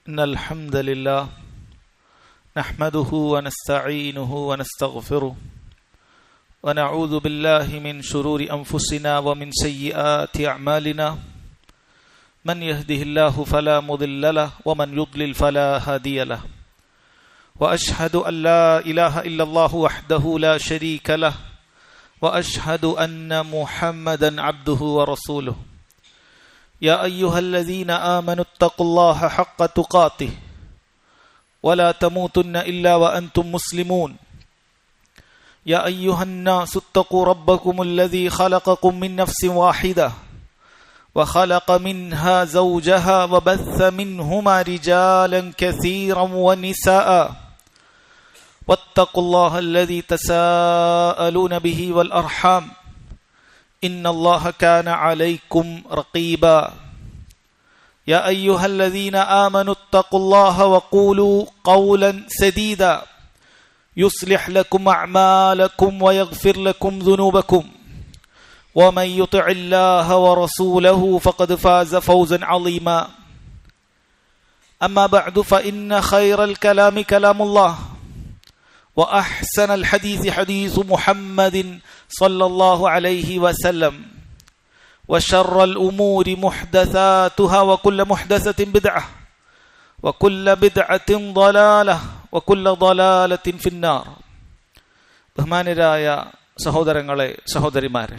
إن الحمد لله نحمده ونستعينه ونستغفره ونعوذ بالله من شرور أنفسنا ومن سيئات أعمالنا من يهده الله فلا مضل له ومن يضلل فلا هادي له وأشهد أن لا إله إلا الله وحده لا شريك له وأشهد أن محمدا عبده ورسوله يا أيها الذين آمنوا اتقوا الله حق تقاته ولا تموتن إلا وأنتم مسلمون يا أيها الناس اتقوا ربكم الذي خلقكم من نفس واحدة وخلق منها زوجها وبث منهما رجالا كثيرا ونساء واتقوا الله الذي تساءلون به والأرحام إن الله كان عليكم رقيبا يا أيها الذين آمنوا اتقوا الله وقولوا قولا سديدا يصلح لكم أعمالكم ويغفر لكم ذنوبكم ومن يطع الله ورسوله فقد فاز فوزا عظيما أما بعد فإن خير الكلام كلام الله وأحسن الحديث حديث محمد صلى الله عليه وسلم وشر الأمور محدثاتها وكل محدثة بدعة وكل بدعة ضلالة وكل ضلالة في النار. ബഹുമാനരായ സഹോദരങ്ങളെ സഹോദരിമാരെ,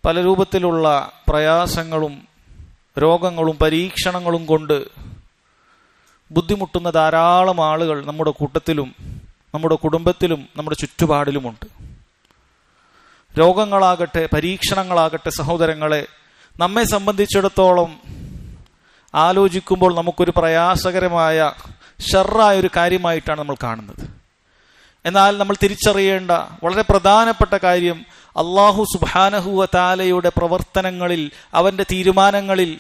പല രൂപത്തിലുള്ള പ്രയാസങ്ങളും രോഗങ്ങളും പരീക്ഷണങ്ങളും കൊണ്ട് ബുദ്ധിമുട്ടുന്ന ധാരാളം ആളുകൾ നമ്മുടെ കൂട്ടത്തിലും നമ്മുടെ കുടുംബത്തിലും നമ്മുടെ ചുറ്റുപാടിലുമുണ്ട്. രോഗങ്ങളാകട്ടെ പരീക്ഷണങ്ങളാകട്ടെ സഹോദരങ്ങളെ, നമ്മെ സംബന്ധിച്ചിടത്തോളം ആലോചിക്കുമ്പോൾ നമുക്കൊരു പ്രയാസകരമായ ഷർറായൊരു കാര്യമായിട്ടാണ് നമ്മൾ കാണുന്നത്. എന്നാൽ നമ്മൾ തിരിച്ചറിയേണ്ട വളരെ പ്രധാനപ്പെട്ട കാര്യം, അല്ലാഹു സുബ്ഹാനഹു വ തആലയുടെ പ്രവർത്തനങ്ങളിൽ, അവന്റെ തീരുമാനങ്ങളിൽ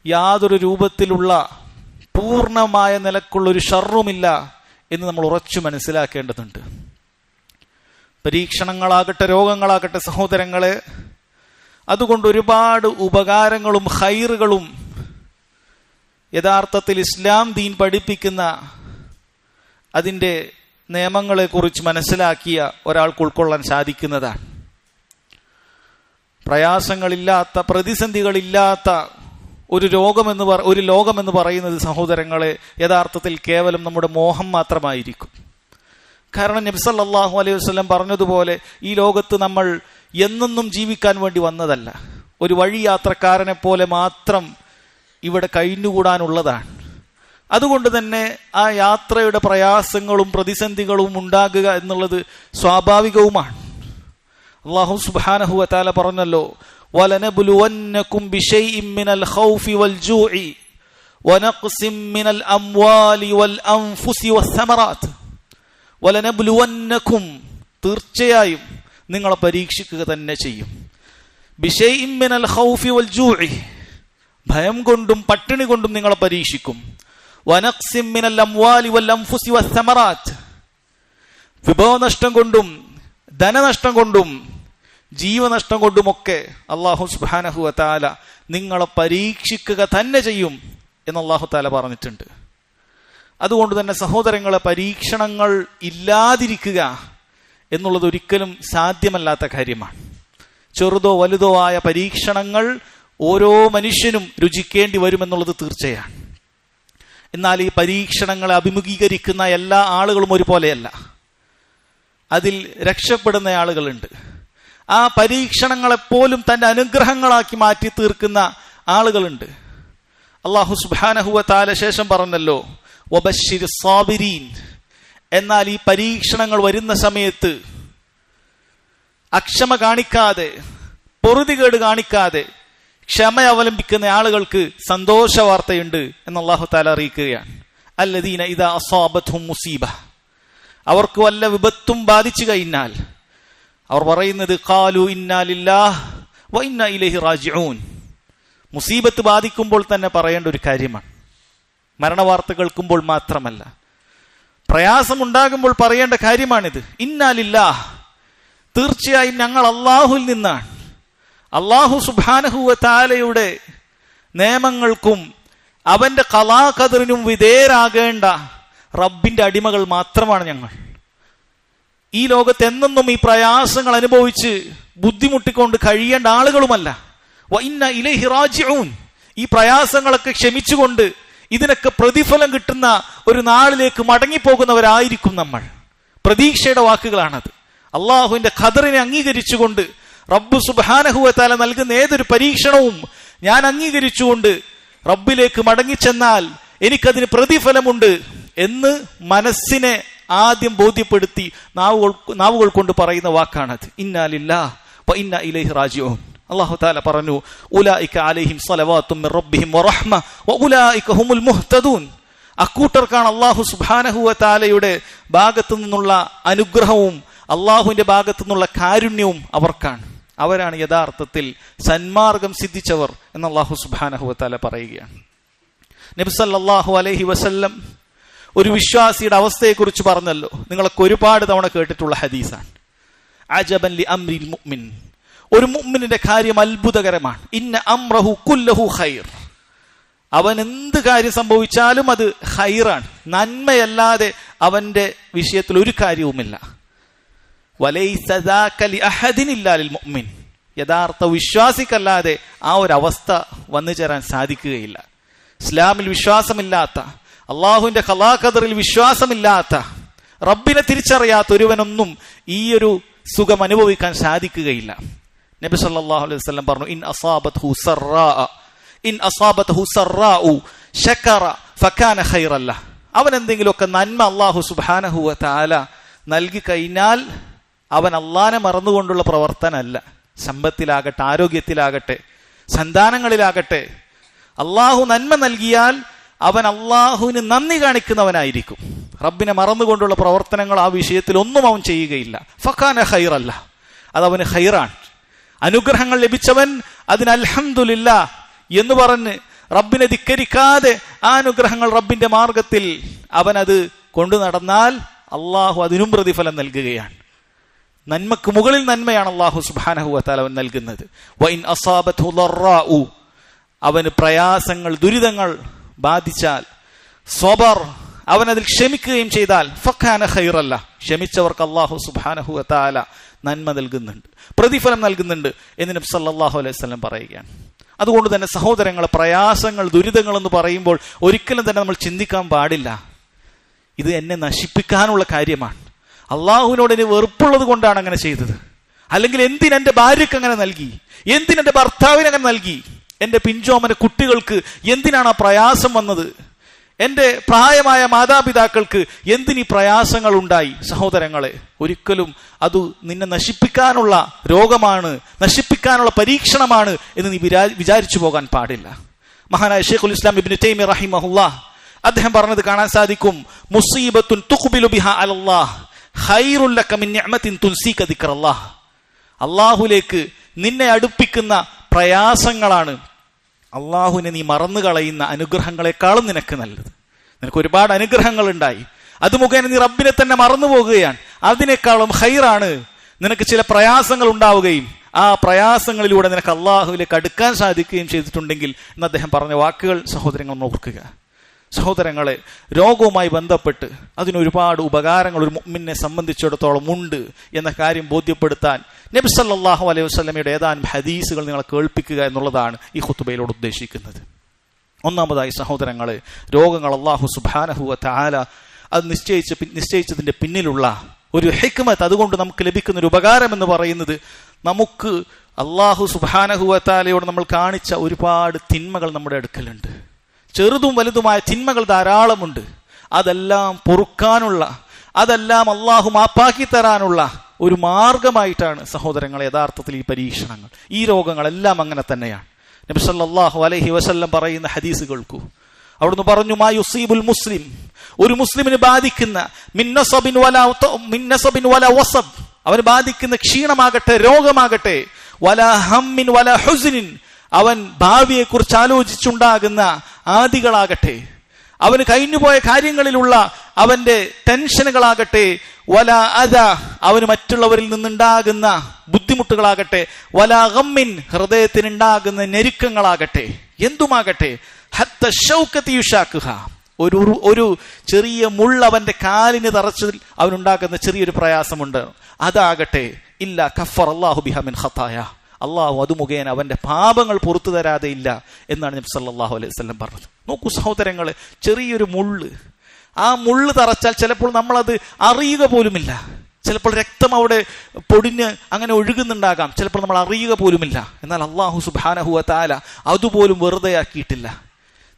യാതൊരു രൂപത്തിലുള്ള പൂർണ്ണമായ നിലക്കുള്ളൊരു ഷർറുമില്ല എന്ന് നമ്മൾ ഉറച്ചു മനസ്സിലാക്കേണ്ടതുണ്ട്. പരീക്ഷണങ്ങളാകട്ടെ രോഗങ്ങളാകട്ടെ സഹോദരങ്ങളെ, അതുകൊണ്ട് ഒരുപാട് ഉപകാരങ്ങളും ഖൈറുകളും യഥാർത്ഥത്തിൽ ഇസ്ലാം ദീൻ പഠിപ്പിക്കുന്ന അതിൻ്റെ നിയമങ്ങളെക്കുറിച്ച് മനസ്സിലാക്കിയ ഒരാൾക്ക് ഉൾക്കൊള്ളാൻ സാധിക്കുന്നതാണ്. പ്രയാസങ്ങളില്ലാത്ത, പ്രതിസന്ധികളില്ലാത്ത ഒരു ലോകമെന്ന് പറയുന്നത് സഹോദരങ്ങളെ യഥാർത്ഥത്തിൽ കേവലം നമ്മുടെ മോഹം മാത്രമായിരിക്കും. കാരണം നബി സല്ലല്ലാഹു അലൈഹി വസല്ലം പറഞ്ഞതുപോലെ ഈ ലോകത്ത് നമ്മൾ എന്നെന്നും ജീവിക്കാൻ വേണ്ടി വന്നതല്ല. ഒരു വഴി യാത്രക്കാരനെ പോലെ മാത്രം ഇവിടെ കഴിഞ്ഞുകൂടാനുള്ളതാണ്. അതുകൊണ്ട് തന്നെ ആ യാത്രയുടെ പ്രയാസങ്ങളും പ്രതിസന്ധികളും ഉണ്ടാകുക എന്നുള്ളത് സ്വാഭാവികവുമാണ്. അല്ലാഹു സുബ്ഹാനഹു വ തആല പറഞ്ഞല്ലോ, وَلَنَبْلُوَنَّكُمْ بِشَيْءٍ مِّنَ الْخَوْفِ وَالْجُوعِ وَنَقْصٍ مِّنَ الْأَمْوَالِ وَالْأَنفُسِ وَالثَّمَرَاتِ. وَلَنَبْلُوَنَّكُمْ, തീർച്ചയായും നിങ്ങളെ പരീക്ഷിക്കുക തന്നെ ചെയ്യും. بِشَيْءٍ مِّنَ الْخَوْفِ وَالْجُوعِ, ഭയം കൊണ്ടും പട്ടിണി കൊണ്ടും നിങ്ങളെ പരീക്ഷിക്കും. وَنَقْصٍ مِّنَ الْأَمْوَالِ وَالْأَنفُسِ وَالثَّمَرَاتِ, വിഭവനഷ്ടം കൊണ്ടും ധനനഷ്ടം കൊണ്ടും ജീവനഷ്ടം കൊണ്ടുമൊക്കെ അല്ലാഹു സുബ്ഹാനഹു വ തആല നിങ്ങളെ പരീക്ഷിക്കുക തന്നെ ചെയ്യും എന്ന് അല്ലാഹു തആല പറഞ്ഞിട്ടുണ്ട്. അതുകൊണ്ട് തന്നെ സഹോദരങ്ങളെ, പരീക്ഷണങ്ങൾ ഇല്ലാതിരിക്കുക എന്നുള്ളത് ഒരിക്കലും സാധ്യമല്ലാത്ത കാര്യമാണ്. ചെറുതോ വലുതോ ആയ പരീക്ഷണങ്ങൾ ഓരോ മനുഷ്യനും രുചിക്കേണ്ടി വരുമെന്നുള്ളത് തീർച്ചയാണ്. എന്നാൽ ഈ പരീക്ഷണങ്ങളെ അഭിമുഖീകരിക്കുന്ന എല്ലാ ആളുകളും ഒരുപോലെയല്ല. അതിൽ രക്ഷപ്പെടുന്ന ആളുകളുണ്ട്. ആ പരീക്ഷണങ്ങളെപ്പോലും തന്റെ അനുഗ്രഹങ്ങളാക്കി മാറ്റി തീർക്കുന്ന ആളുകളുണ്ട്. അല്ലാഹു സുബ്ഹാനഹു വ തആല ശേഷം പറഞ്ഞല്ലോ, വബശ്ശിരി സ്സാബിരീൻ, എന്നാൽ ഈ പരീക്ഷണങ്ങൾ വരുന്ന സമയത്ത് അക്ഷമ കാണിക്കാതെ, പൊറുതികേട് കാണിക്കാതെ ക്ഷമ അവലംബിക്കുന്ന ആളുകൾക്ക് സന്തോഷ വാർത്തയുണ്ട് എന്ന് അല്ലാഹു തആല അറിയിക്കുകയാണ്. അല്ലദീന ഇദാ അസാബത്ഹും മുസീബ, അവർക്ക് വല്ല വിപത്തും ബാധിച്ചു കഴിഞ്ഞാൽ അവർ പറയുന്നത് ഖാലു ഇന്നാ ലില്ലാഹ് വ ഇന്നാ ഇലൈഹി റാജിഊൻ. മുസീബത്ത് ബാധിക്കുമ്പോൾ തന്നെ പറയേണ്ട ഒരു കാര്യമാണ്. മരണവാർത്ത കേൾക്കുമ്പോൾ മാത്രമല്ല, പ്രയാസമുണ്ടാകുമ്പോൾ പറയേണ്ട കാര്യമാണിത്. ഇന്നാ ലില്ലാഹ്, തീർച്ചയായും ഞങ്ങൾ അല്ലാഹുവിൽ നിന്നാണ്. അല്ലാഹു സുബ്ഹാനഹു വ തആലയുടെ നിയമങ്ങൾക്കും അവന്റെ ഖലാ ഖദറിനും വിധേയരാകേണ്ട റബ്ബിന്റെ അടിമകൾ മാത്രമാണ് ഞങ്ങൾ. ഈ ലോകത്ത് എന്നെന്നും ഈ പ്രയാസങ്ങൾ അനുഭവിച്ച് ബുദ്ധിമുട്ടിക്കൊണ്ട് കഴിയേണ്ട ആളുകളുമല്ല. വഇന്ന ഇലൈഹി റാജിഊൻ. ഈ പ്രയാസങ്ങളൊക്കെ ക്ഷമിച്ചുകൊണ്ട് ഇതിനൊക്കെ പ്രതിഫലം കിട്ടുന്ന ഒരു നാളിലേക്ക് മടങ്ങിപ്പോകുന്നവരായിരിക്കും നമ്മൾ. പ്രതീക്ഷയുടെ വാക്കുകളാണത്. അള്ളാഹുവിന്റെ ഖദറിനെ അംഗീകരിച്ചുകൊണ്ട് റബ്ബ് സുബ്ഹാനഹു വ തആല നൽകുന്ന ഏതൊരു പരീക്ഷണവും ഞാൻ അംഗീകരിച്ചുകൊണ്ട് റബ്ബിലേക്ക് മടങ്ങിച്ചെന്നാൽ എനിക്കതിന് പ്രതിഫലമുണ്ട് എന്ന് മനസ്സിനെ ആദ്യം ബോധ്യപ്പെടുത്തി നാവുകൾ കൊണ്ട് പറയുന്ന വാക്കാണത്. ഇന്നാ ലില്ലാഹി വ ഇന്നാ ഇലൈഹി റാജിഊൻ. അല്ലാഹു തആല പറഞ്ഞു, ഉലൈക അലൈഹിം സ്വലവാത്തും മിർ റബ്ബിഹിം വറഹ്മ വഉലൈക ഹുമുൽ മുഹ്തദൂൻ. അക്കൂട്ടർക്കാണ് അല്ലാഹു സുബ്ഹാനഹു വ തആലയുടെ ഭാഗത്തു നിന്നുള്ള അനുഗ്രഹവും അള്ളാഹുവിന്റെ ഭാഗത്തു നിന്നുള്ള കാരുണ്യവും അവർക്കാണ്. അവരാണ് യഥാർത്ഥത്തിൽ സന്മാർഗം സിദ്ധിച്ചവർ എന്ന് അല്ലാഹു സുബ്ഹാനഹു വ തആല പറയുകയാണ്. നബി സല്ലല്ലാഹു അലൈഹി വസല്ലം ഒരു വിശ്വാസിയുടെ അവസ്ഥയെക്കുറിച്ച് പറഞ്ഞല്ലോ. നിങ്ങളൊക്കെ ഒരുപാട് തവണ കേട്ടിട്ടുള്ള ഹദീസാണ്. അജബൻ ലി അംരിൽ മുഅ്മിൻ. ഒരു മുഅ്മിനിന്റെ കാര്യം അത്ഭുതകരമാണ്. ഇന്ന അംറഹു കുല്ലഹു ഖൈർ. അവൻ എന്ത് കാര്യം സംഭവിച്ചാലും അത് ഖൈറാണ്, നന്മയല്ലാതെ അവന്റെ വിഷയത്തിൽ ഒരു കാര്യവുമില്ല. വലൈസ ദാക ലി അഹദിൻ ഇല്ലാ ലിൽ മുഅ്മിൻ. യഥാർത്ഥ വിശ്വാസിക്കല്ലാതെ ആ ഒരു അവസ്ഥ വന്നു ചേരാൻ സാധിക്കുകയില്ല. ഇസ്ലാമിൽ വിശ്വാസമില്ലാത്ത, അള്ളാഹുവിന്റെ ഖലാ ഖദറിൽ വിശ്വാസമില്ലാത്ത, റബ്ബിനെ തിരിച്ചറിയാത്ത ഒരുവനൊന്നും ഈ ഒരു സുഖം അനുഭവിക്കാൻ സാധിക്കുകയില്ല. നബി സല്ലല്ലാഹു അലൈഹി വസല്ലം പറഞ്ഞു, ഇൻ അസാബത്ഹു സറാഉ ശകറ ഫകാന ഖൈറൻ ലഹ്. അവൻ എന്തെങ്കിലുമൊക്കെ നന്മ അല്ലാഹു സുബ്ഹാനഹു വ തആല നൽകി കഴിഞ്ഞാൽ അവൻ അള്ളാനെ മറന്നുകൊണ്ടുള്ള പ്രവർത്തനമല്ല. സമ്പത്തിലാകട്ടെ, ആരോഗ്യത്തിലാകട്ടെ, സന്താനങ്ങളിലാകട്ടെ, അള്ളാഹു നന്മ നൽകിയാൽ അവൻ അള്ളാഹുവിന് നന്ദി കാണിക്കുന്നവനായിരിക്കും. റബ്ബിനെ മറന്നുകൊണ്ടുള്ള പ്രവർത്തനങ്ങൾ ആ വിഷയത്തിൽ ഒന്നും അവൻ ചെയ്യുകയില്ല. ഫകാന ഖൈറൻ ലഹ്. അതവന് ഖൈറാണ്. അനുഗ്രഹങ്ങൾ ലഭിച്ചവൻ അതിന് അൽഹംദുലില്ലാ എന്ന് പറഞ്ഞ് റബ്ബിനെ ധിക്കരിക്കാതെ ആ അനുഗ്രഹങ്ങൾ റബ്ബിന്റെ മാർഗത്തിൽ അവൻ അത് കൊണ്ടു നടന്നാൽ അള്ളാഹു അതിനും പ്രതിഫലം നൽകുകയാണ്. നന്മക്ക് മുകളിൽ നന്മയാണ് അള്ളാഹു സുബ്ഹാനഹു വ തആല അവൻ നൽകുന്നത്. വഇൻ അസാബത്ഹു ദറാഉ. അവന് പ്രയാസങ്ങൾ, ദുരിതങ്ങൾ ബാധിച്ചാൽ, സ്വബർ, അവൻ അതിൽ ക്ഷമിക്കുകയും ചെയ്താൽ ഫകാന ഖൈറൻ ലഹ്. ക്ഷമിച്ചവർക്ക് അള്ളാഹു സുബ്ഹാനഹു വ തആല നന്മ നൽകുന്നുണ്ട്, പ്രതിഫലം നൽകുന്നുണ്ട് എന്ന് നബി സല്ലല്ലാഹു അലൈഹി വസല്ലം പറയുകയാണ്. അതുകൊണ്ട് തന്നെ സഹോദരങ്ങളെ, പ്രയാസങ്ങൾ, ദുരിതങ്ങൾ എന്ന് പറയുമ്പോൾ ഒരിക്കലും തന്നെ നമ്മൾ ചിന്തിക്കാൻ പാടില്ല ഇത് എന്നെ നശിപ്പിക്കാനുള്ള കാര്യമാണ്, അള്ളാഹുവിനോട് എന്നെ വെറുപ്പുള്ളത് കൊണ്ടാണ് അങ്ങനെ ചെയ്തത്, അല്ലെങ്കിൽ എന്തിനെന്റെ ഭാര്യക്ക് അങ്ങനെ നൽകി, എന്തിനെന്റെ ഭർത്താവിന് അങ്ങനെ നൽകി, എന്റെ പിഞ്ചോമന്റെ കുട്ടികൾക്ക് എന്തിനാണ് ആ പ്രയാസം വന്നത്, എന്റെ പ്രായമായ മാതാപിതാക്കൾക്ക് എന്തിനീ പ്രയാസങ്ങൾ ഉണ്ടായി. സഹോദരങ്ങളെ, ഒരിക്കലും അത് നിന്നെ നശിപ്പിക്കാനുള്ള രോഗമാണ്, നശിപ്പിക്കാനുള്ള പരീക്ഷണമാണ് എന്ന് നീ വിചാരിച്ചു പോകാൻ പാടില്ല. മഹാനായ ശൈഖുൽ ഇസ്ലാം ഇബ്നു തൈമിയ്യ റഹിമഹുല്ലാഹ് അദ്ദേഹം പറഞ്ഞത് കാണാൻ സാധിക്കും, മുസീബത്തുൻ തുഖ്ബിലു ബിഹാ അലല്ലാഹ് ഖൈറുൽ ലക മിൻ നിഅമത്തിൻ തുൻസീക ദിക്റല്ലാഹ്. അല്ലാഹുവിലേക്ക് നിന്നെ അടുപ്പിക്കുന്ന പ്രയാസങ്ങളാണ് അള്ളാഹുവിനെ നീ മറന്നു കളയുന്ന അനുഗ്രഹങ്ങളെക്കാളും നിനക്ക് നല്ലത്. നിനക്ക് ഒരുപാട് അനുഗ്രഹങ്ങൾ ഉണ്ടായി, അത് മുഖേന നീ റബ്ബിനെ തന്നെ മറന്നു പോകുകയാണ്. അതിനേക്കാളും ഖൈറാണ് നിനക്ക് ചില പ്രയാസങ്ങൾ ഉണ്ടാവുകയും ആ പ്രയാസങ്ങളിലൂടെ നിനക്ക് അള്ളാഹുവിലേക്ക് അടുക്കാൻ സാധിക്കുകയും ചെയ്തിട്ടുണ്ടെങ്കിൽ എന്ന് അദ്ദേഹം പറഞ്ഞ വാക്കുകൾ സഹോദരങ്ങൾ ഓർക്കുക. സഹോദരങ്ങളെ, രോഗവുമായി ബന്ധപ്പെട്ട് അതിനൊരുപാട് ഉപകാരങ്ങൾ ഒരു മുഅ്മിനെ സംബന്ധിച്ചിടത്തോളം ഉണ്ട് എന്ന കാര്യം ബോധ്യപ്പെടുത്താൻ നബി സല്ലല്ലാഹു അലൈഹി വസല്ലമയുടെ ഏതാനും ഹദീസുകൾ നിങ്ങളെ കേൾപ്പിക്കുക എന്നുള്ളതാണ് ഈ ഖുതുബയിലൂടെ ഉദ്ദേശിക്കുന്നത്. ഒന്നാമതായി സഹോദരങ്ങളെ, രോഗങ്ങൾ അല്ലാഹു സുബ്ഹാനഹു വ തആല അത് നിശ്ചയിച്ചതിന്റെ പിന്നിലുള്ള ഒരു ഹിക്മത്ത്, അതുകൊണ്ട് നമുക്ക് ലഭിക്കുന്ന ഒരു ഉപകാരം എന്ന് പറയുന്നത്, നമുക്ക് അല്ലാഹു സുബ്ഹാനഹു വ തആലയോട് നമ്മൾ കാണിച്ച ഒരുപാട് തിന്മകൾ നമ്മുടെ അടുക്കലുണ്ട്. ചെറുതും വലുതുമായ തിന്മകൾ ധാരാളമുണ്ട്. അതെല്ലാം പൊറുക്കാനുള്ള, അതെല്ലാം അള്ളാഹു മാപ്പാക്കി തരാനുള്ള ഒരു മാർഗമായിട്ടാണ് സഹോദരങ്ങളെ യഥാർത്ഥത്തിൽ ഈ പരീക്ഷണങ്ങൾ, ഈ രോഗങ്ങളെല്ലാം അങ്ങനെ തന്നെയാണ്. നബി സല്ലല്ലാഹു അലൈഹി വസല്ലം പറയുന്ന ഹദീസ് കേൾക്കൂ. അവിടുന്ന് പറഞ്ഞു, മാ യുസീബുൽ മുസ്ലിം, ഒരു മുസ്ലിമിന് ബാധിക്കുന്ന മിൻ നസബിൻ വലാ വസബ്, അവന് ബാധിക്കുന്ന ക്ഷീണമാകട്ടെ, രോഗമാകട്ടെ, വലാ ഹമ്മിൻ വലാ ഹുസ്നിൻ, അവൻ ഭാവിയെ കുറിച്ച് ആലോചിച്ചുണ്ടാകുന്ന ആദികളാകട്ടെ, അവന് കഴിഞ്ഞുപോയ കാര്യങ്ങളിലുള്ള അവന്റെ ടെൻഷനുകളാകട്ടെ, വലാ അദ, അവന് മറ്റുള്ളവരിൽ നിന്നുണ്ടാകുന്ന ബുദ്ധിമുട്ടുകളാകട്ടെ, വലാ ഗമ്മിൻ, ഹൃദയത്തിനുണ്ടാകുന്ന ഞെരുക്കങ്ങളാകട്ടെ, എന്തുമാകട്ടെ, ഹത്ത ഷൗക്കത്തി യുഷാക്കുഹ, ഒരു ചെറിയ മുള്ള അവന്റെ കാലിന് തറച്ചതിൽ അവനുണ്ടാക്കുന്ന ചെറിയൊരു പ്രയാസമുണ്ട്, അതാകട്ടെ ഇല്ല കഫർ അല്ലാഹു ബിഹ മിൻ ഖതായ, അള്ളാഹു അത് മുഖേന അവന്റെ പാപങ്ങൾ പുറത്തു തരാതെ ഇല്ല എന്നാണ് നബി സല്ലല്ലാഹു അലൈഹി വസല്ലം പറഞ്ഞത്. നോക്കൂ സഹോദരങ്ങളെ, ചെറിയൊരു മുള്ള്, ആ മുള്ള് തറച്ചാൽ ചിലപ്പോൾ നമ്മളത് അറിയുക പോലുമില്ല. ചിലപ്പോൾ രക്തം അവിടെ പൊടിഞ്ഞ് അങ്ങനെ ഒഴുകുന്നുണ്ടാകാം, ചിലപ്പോൾ നമ്മൾ അറിയുക പോലുമില്ല. എന്നാൽ അള്ളാഹു സുബ്ഹാനഹു വ തആല അതുപോലും വെറുതെ ആക്കിയിട്ടില്ല.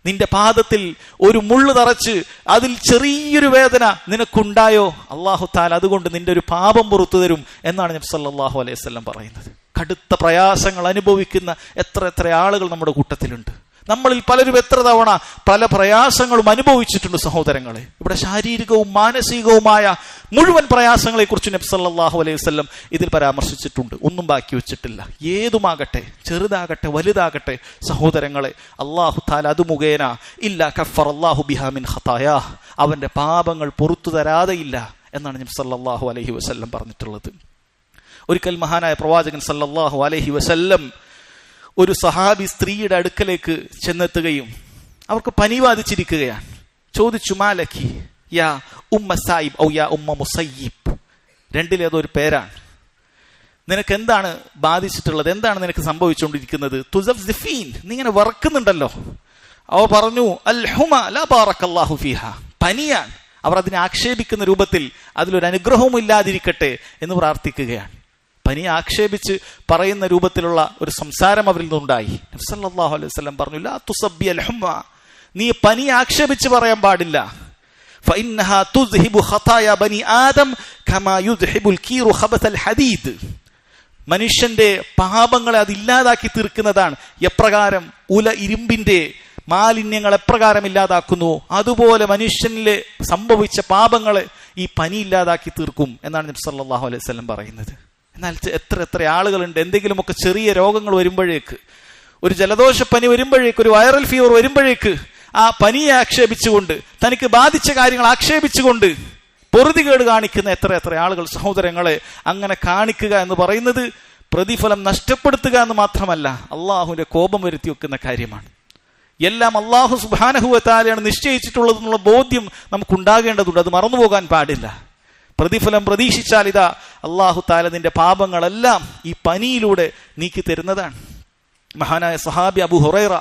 നിന്റെ പാദത്തിൽ ഒരു മുള്ള് തറച്ച് അതിൽ ചെറിയൊരു വേദന നിനക്കുണ്ടായോ, അള്ളാഹു തആല അതുകൊണ്ട് നിന്റെ ഒരു പാപം പുറത്തു തരും എന്നാണ് നബി സല്ലല്ലാഹു അലൈഹി വസല്ലം പറയുന്നത്. കടുത്ത പ്രയാസങ്ങൾ അനുഭവിക്കുന്ന എത്ര ആളുകൾ നമ്മുടെ കൂട്ടത്തിലുണ്ട്. നമ്മളിൽ പലരും എത്ര തവണ പല പ്രയാസങ്ങളും അനുഭവിച്ചിട്ടുണ്ട് സഹോദരങ്ങളെ. ഇവിടെ ശാരീരികവും മാനസികവുമായ മുഴുവൻ പ്രയാസങ്ങളെ കുറിച്ച് നബി സല്ലല്ലാഹു അലൈഹി വസല്ലം ഇതിൽ പരാമർശിച്ചിട്ടുണ്ട്. ഒന്നും ബാക്കി വെച്ചിട്ടില്ല. ഏതുമാകട്ടെ, ചെറുതാകട്ടെ വലുതാകട്ടെ സഹോദരങ്ങളെ, അല്ലാഹു തആല അത് മുഖേന ഇല്ല കഫർ അല്ലാഹു ബിഹാ മിൻ ഖതായാ, അവന്റെ പാപങ്ങൾ പുറത്തു തരാതെയില്ല എന്നാണ് നബി സല്ലല്ലാഹു അലൈഹി വസല്ലം പറഞ്ഞിട്ടുള്ളത്. ഒരിക്കൽ മഹാനായ പ്രവാചകൻ സല്ലല്ലാഹു അലൈഹി വസല്ലം ഒരു സഹാബി സ്ത്രീയുടെ അടുക്കലേക്ക് ചെന്നെത്തുകയും അവർക്ക് പനി ബാധിച്ചിരിക്കുകയാണ്. ചോദിച്ചു, മാലക്കി യാ ഉമ്മ സായിബ് ഔ യാ ഉമ്മ മുസയ്യിബ്, രണ്ടിലേതൊരു പേരാണ്, നിനക്ക് എന്താണ് ബാധിച്ചിട്ടുള്ളത്, എന്താണ് നിനക്ക് സംഭവിച്ചുകൊണ്ടിരിക്കുന്നത്? തുസഫ്സിഫീൻ, നീ ഇങ്ങനെ വറക്കുന്നുണ്ടല്ലോ. അവർ പറഞ്ഞു, അൽ ഹുമ ലാ ബാറക്കല്ലാഹു ഫീഹ, പനിയാണ്. അവർ അതിനെ ആക്ഷേപിക്കുന്ന രൂപത്തിൽ അതിലൊരു അനുഗ്രഹവും ഇല്ലാതിരിക്കട്ടെ എന്ന് പ്രാർത്ഥിക്കുകയാണ്. പനി ആക്ഷേപിച്ച് പറയുന്ന രൂപത്തിലുള്ള ഒരു സംസാരം അവരിൽ നിന്നുണ്ടായി. നബി സല്ലല്ലാഹു അലൈഹി വസല്ലം പറഞ്ഞു, ലാ തുസബ്ബി അൽ ഹുമ്മ, നീ പനി ആക്ഷേപിച്ച് പറയാൻ പാടില്ല. ഫഇന്നഹാ തുസ്ഹിബു ഖതായ ബനി ആദം കമാ യുദ്ഹിബുൽ കീറു ഖബതൽ ഹദീദ്, മനുഷ്യന്റെ പാപങ്ങളെ അത് ഇല്ലാതാക്കി തീർക്കുന്നതാണ്. എപ്രകാരം ഇരുമ്പിന്റെ മാലിന്യങ്ങൾ എപ്രകാരം ഇല്ലാതാക്കുന്നു, അതുപോലെ മനുഷ്യനിലെ സംഭവിച്ച പാപങ്ങളെ ഈ പനി ഇല്ലാതാക്കി തീർക്കും എന്നാണ് നബി സല്ലല്ലാഹു അലൈഹി വസല്ലം പറയുന്നത്. എന്നാൽ എത്ര ആളുകളുണ്ട്, എന്തെങ്കിലുമൊക്കെ ചെറിയ രോഗങ്ങൾ വരുമ്പോഴേക്ക്, ഒരു ജലദോഷപ്പനി വരുമ്പോഴേക്ക്, ഒരു വൈറൽ ഫീവർ വരുമ്പോഴേക്ക് ആ പനിയെ ആക്ഷേപിച്ചുകൊണ്ട്, തനിക്ക് ബാധിച്ച കാര്യങ്ങൾ ആക്ഷേപിച്ചുകൊണ്ട് പൊറുതികേട് കാണിക്കുന്ന എത്ര ആളുകൾ സഹോദരങ്ങളെ. അങ്ങനെ കാണിക്കുക എന്ന് പറയുന്നത് പ്രതിഫലം നഷ്ടപ്പെടുത്തുക എന്ന് മാത്രമല്ല, അള്ളാഹുവിന്റെ കോപം വരുത്തി വെക്കുന്ന കാര്യമാണ്. എല്ലാം അള്ളാഹു സുബ്ഹാനഹു വ തആലയാണ് നിശ്ചയിച്ചിട്ടുള്ളതെന്നുള്ള ബോധ്യം നമുക്കുണ്ടാകേണ്ടതുണ്ട്. അത് മറന്നുപോകാൻ പാടില്ല. പ്രതിഫലം പ്രതീക്ഷിച്ചാൽ ഇതാ അള്ളാഹു തആല നിന്റെ പാപങ്ങളെല്ലാം ഈ പനിയിലൂടെ നീക്കി തരുന്നതാണ്. മഹാനായ സഹാബി അബൂ ഹുറൈറ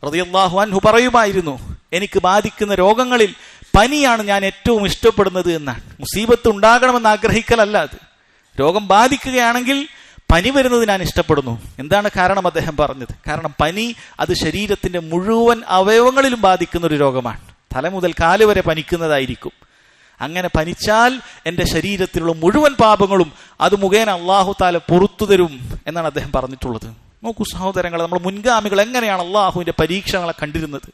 റളിയല്ലാഹു അൻഹു പറയുമായിരുന്നു, എനിക്ക് ബാധിക്കുന്ന രോഗങ്ങളിൽ പനിയാണ് ഞാൻ ഏറ്റവും ഇഷ്ടപ്പെടുന്നത് എന്നാണ്. മുസീബത്ത് ഉണ്ടാകണമെന്ന് ആഗ്രഹിക്കലല്ല അത്. രോഗം ബാധിക്കുകയാണെങ്കിൽ പനി വരുന്നത് ഞാൻ ഇഷ്ടപ്പെടുന്നു. എന്താണ് കാരണം? അദ്ദേഹം പറഞ്ഞത്, കാരണം പനി അത് ശരീരത്തിന്റെ മുഴുവൻ അവയവങ്ങളിലും ബാധിക്കുന്ന ഒരു രോഗമാണ്. തല മുതൽ കാല് വരെ പനിക്കുന്നതായിരിക്കും. അങ്ങനെ പനിച്ചാൽ എൻ്റെ ശരീരത്തിലുള്ള മുഴുവൻ പാപങ്ങളും അത് മുഖേന അള്ളാഹു തആല പുറത്തു തരും എന്നാണ് അദ്ദേഹം പറഞ്ഞിട്ടുള്ളത്. നോക്കൂ സഹോദരങ്ങളെ, നമ്മൾ മുൻഗാമികൾ എങ്ങനെയാണ് അള്ളാഹുവിന്റെ പരീക്ഷണങ്ങളെ കണ്ടിരുന്നത്.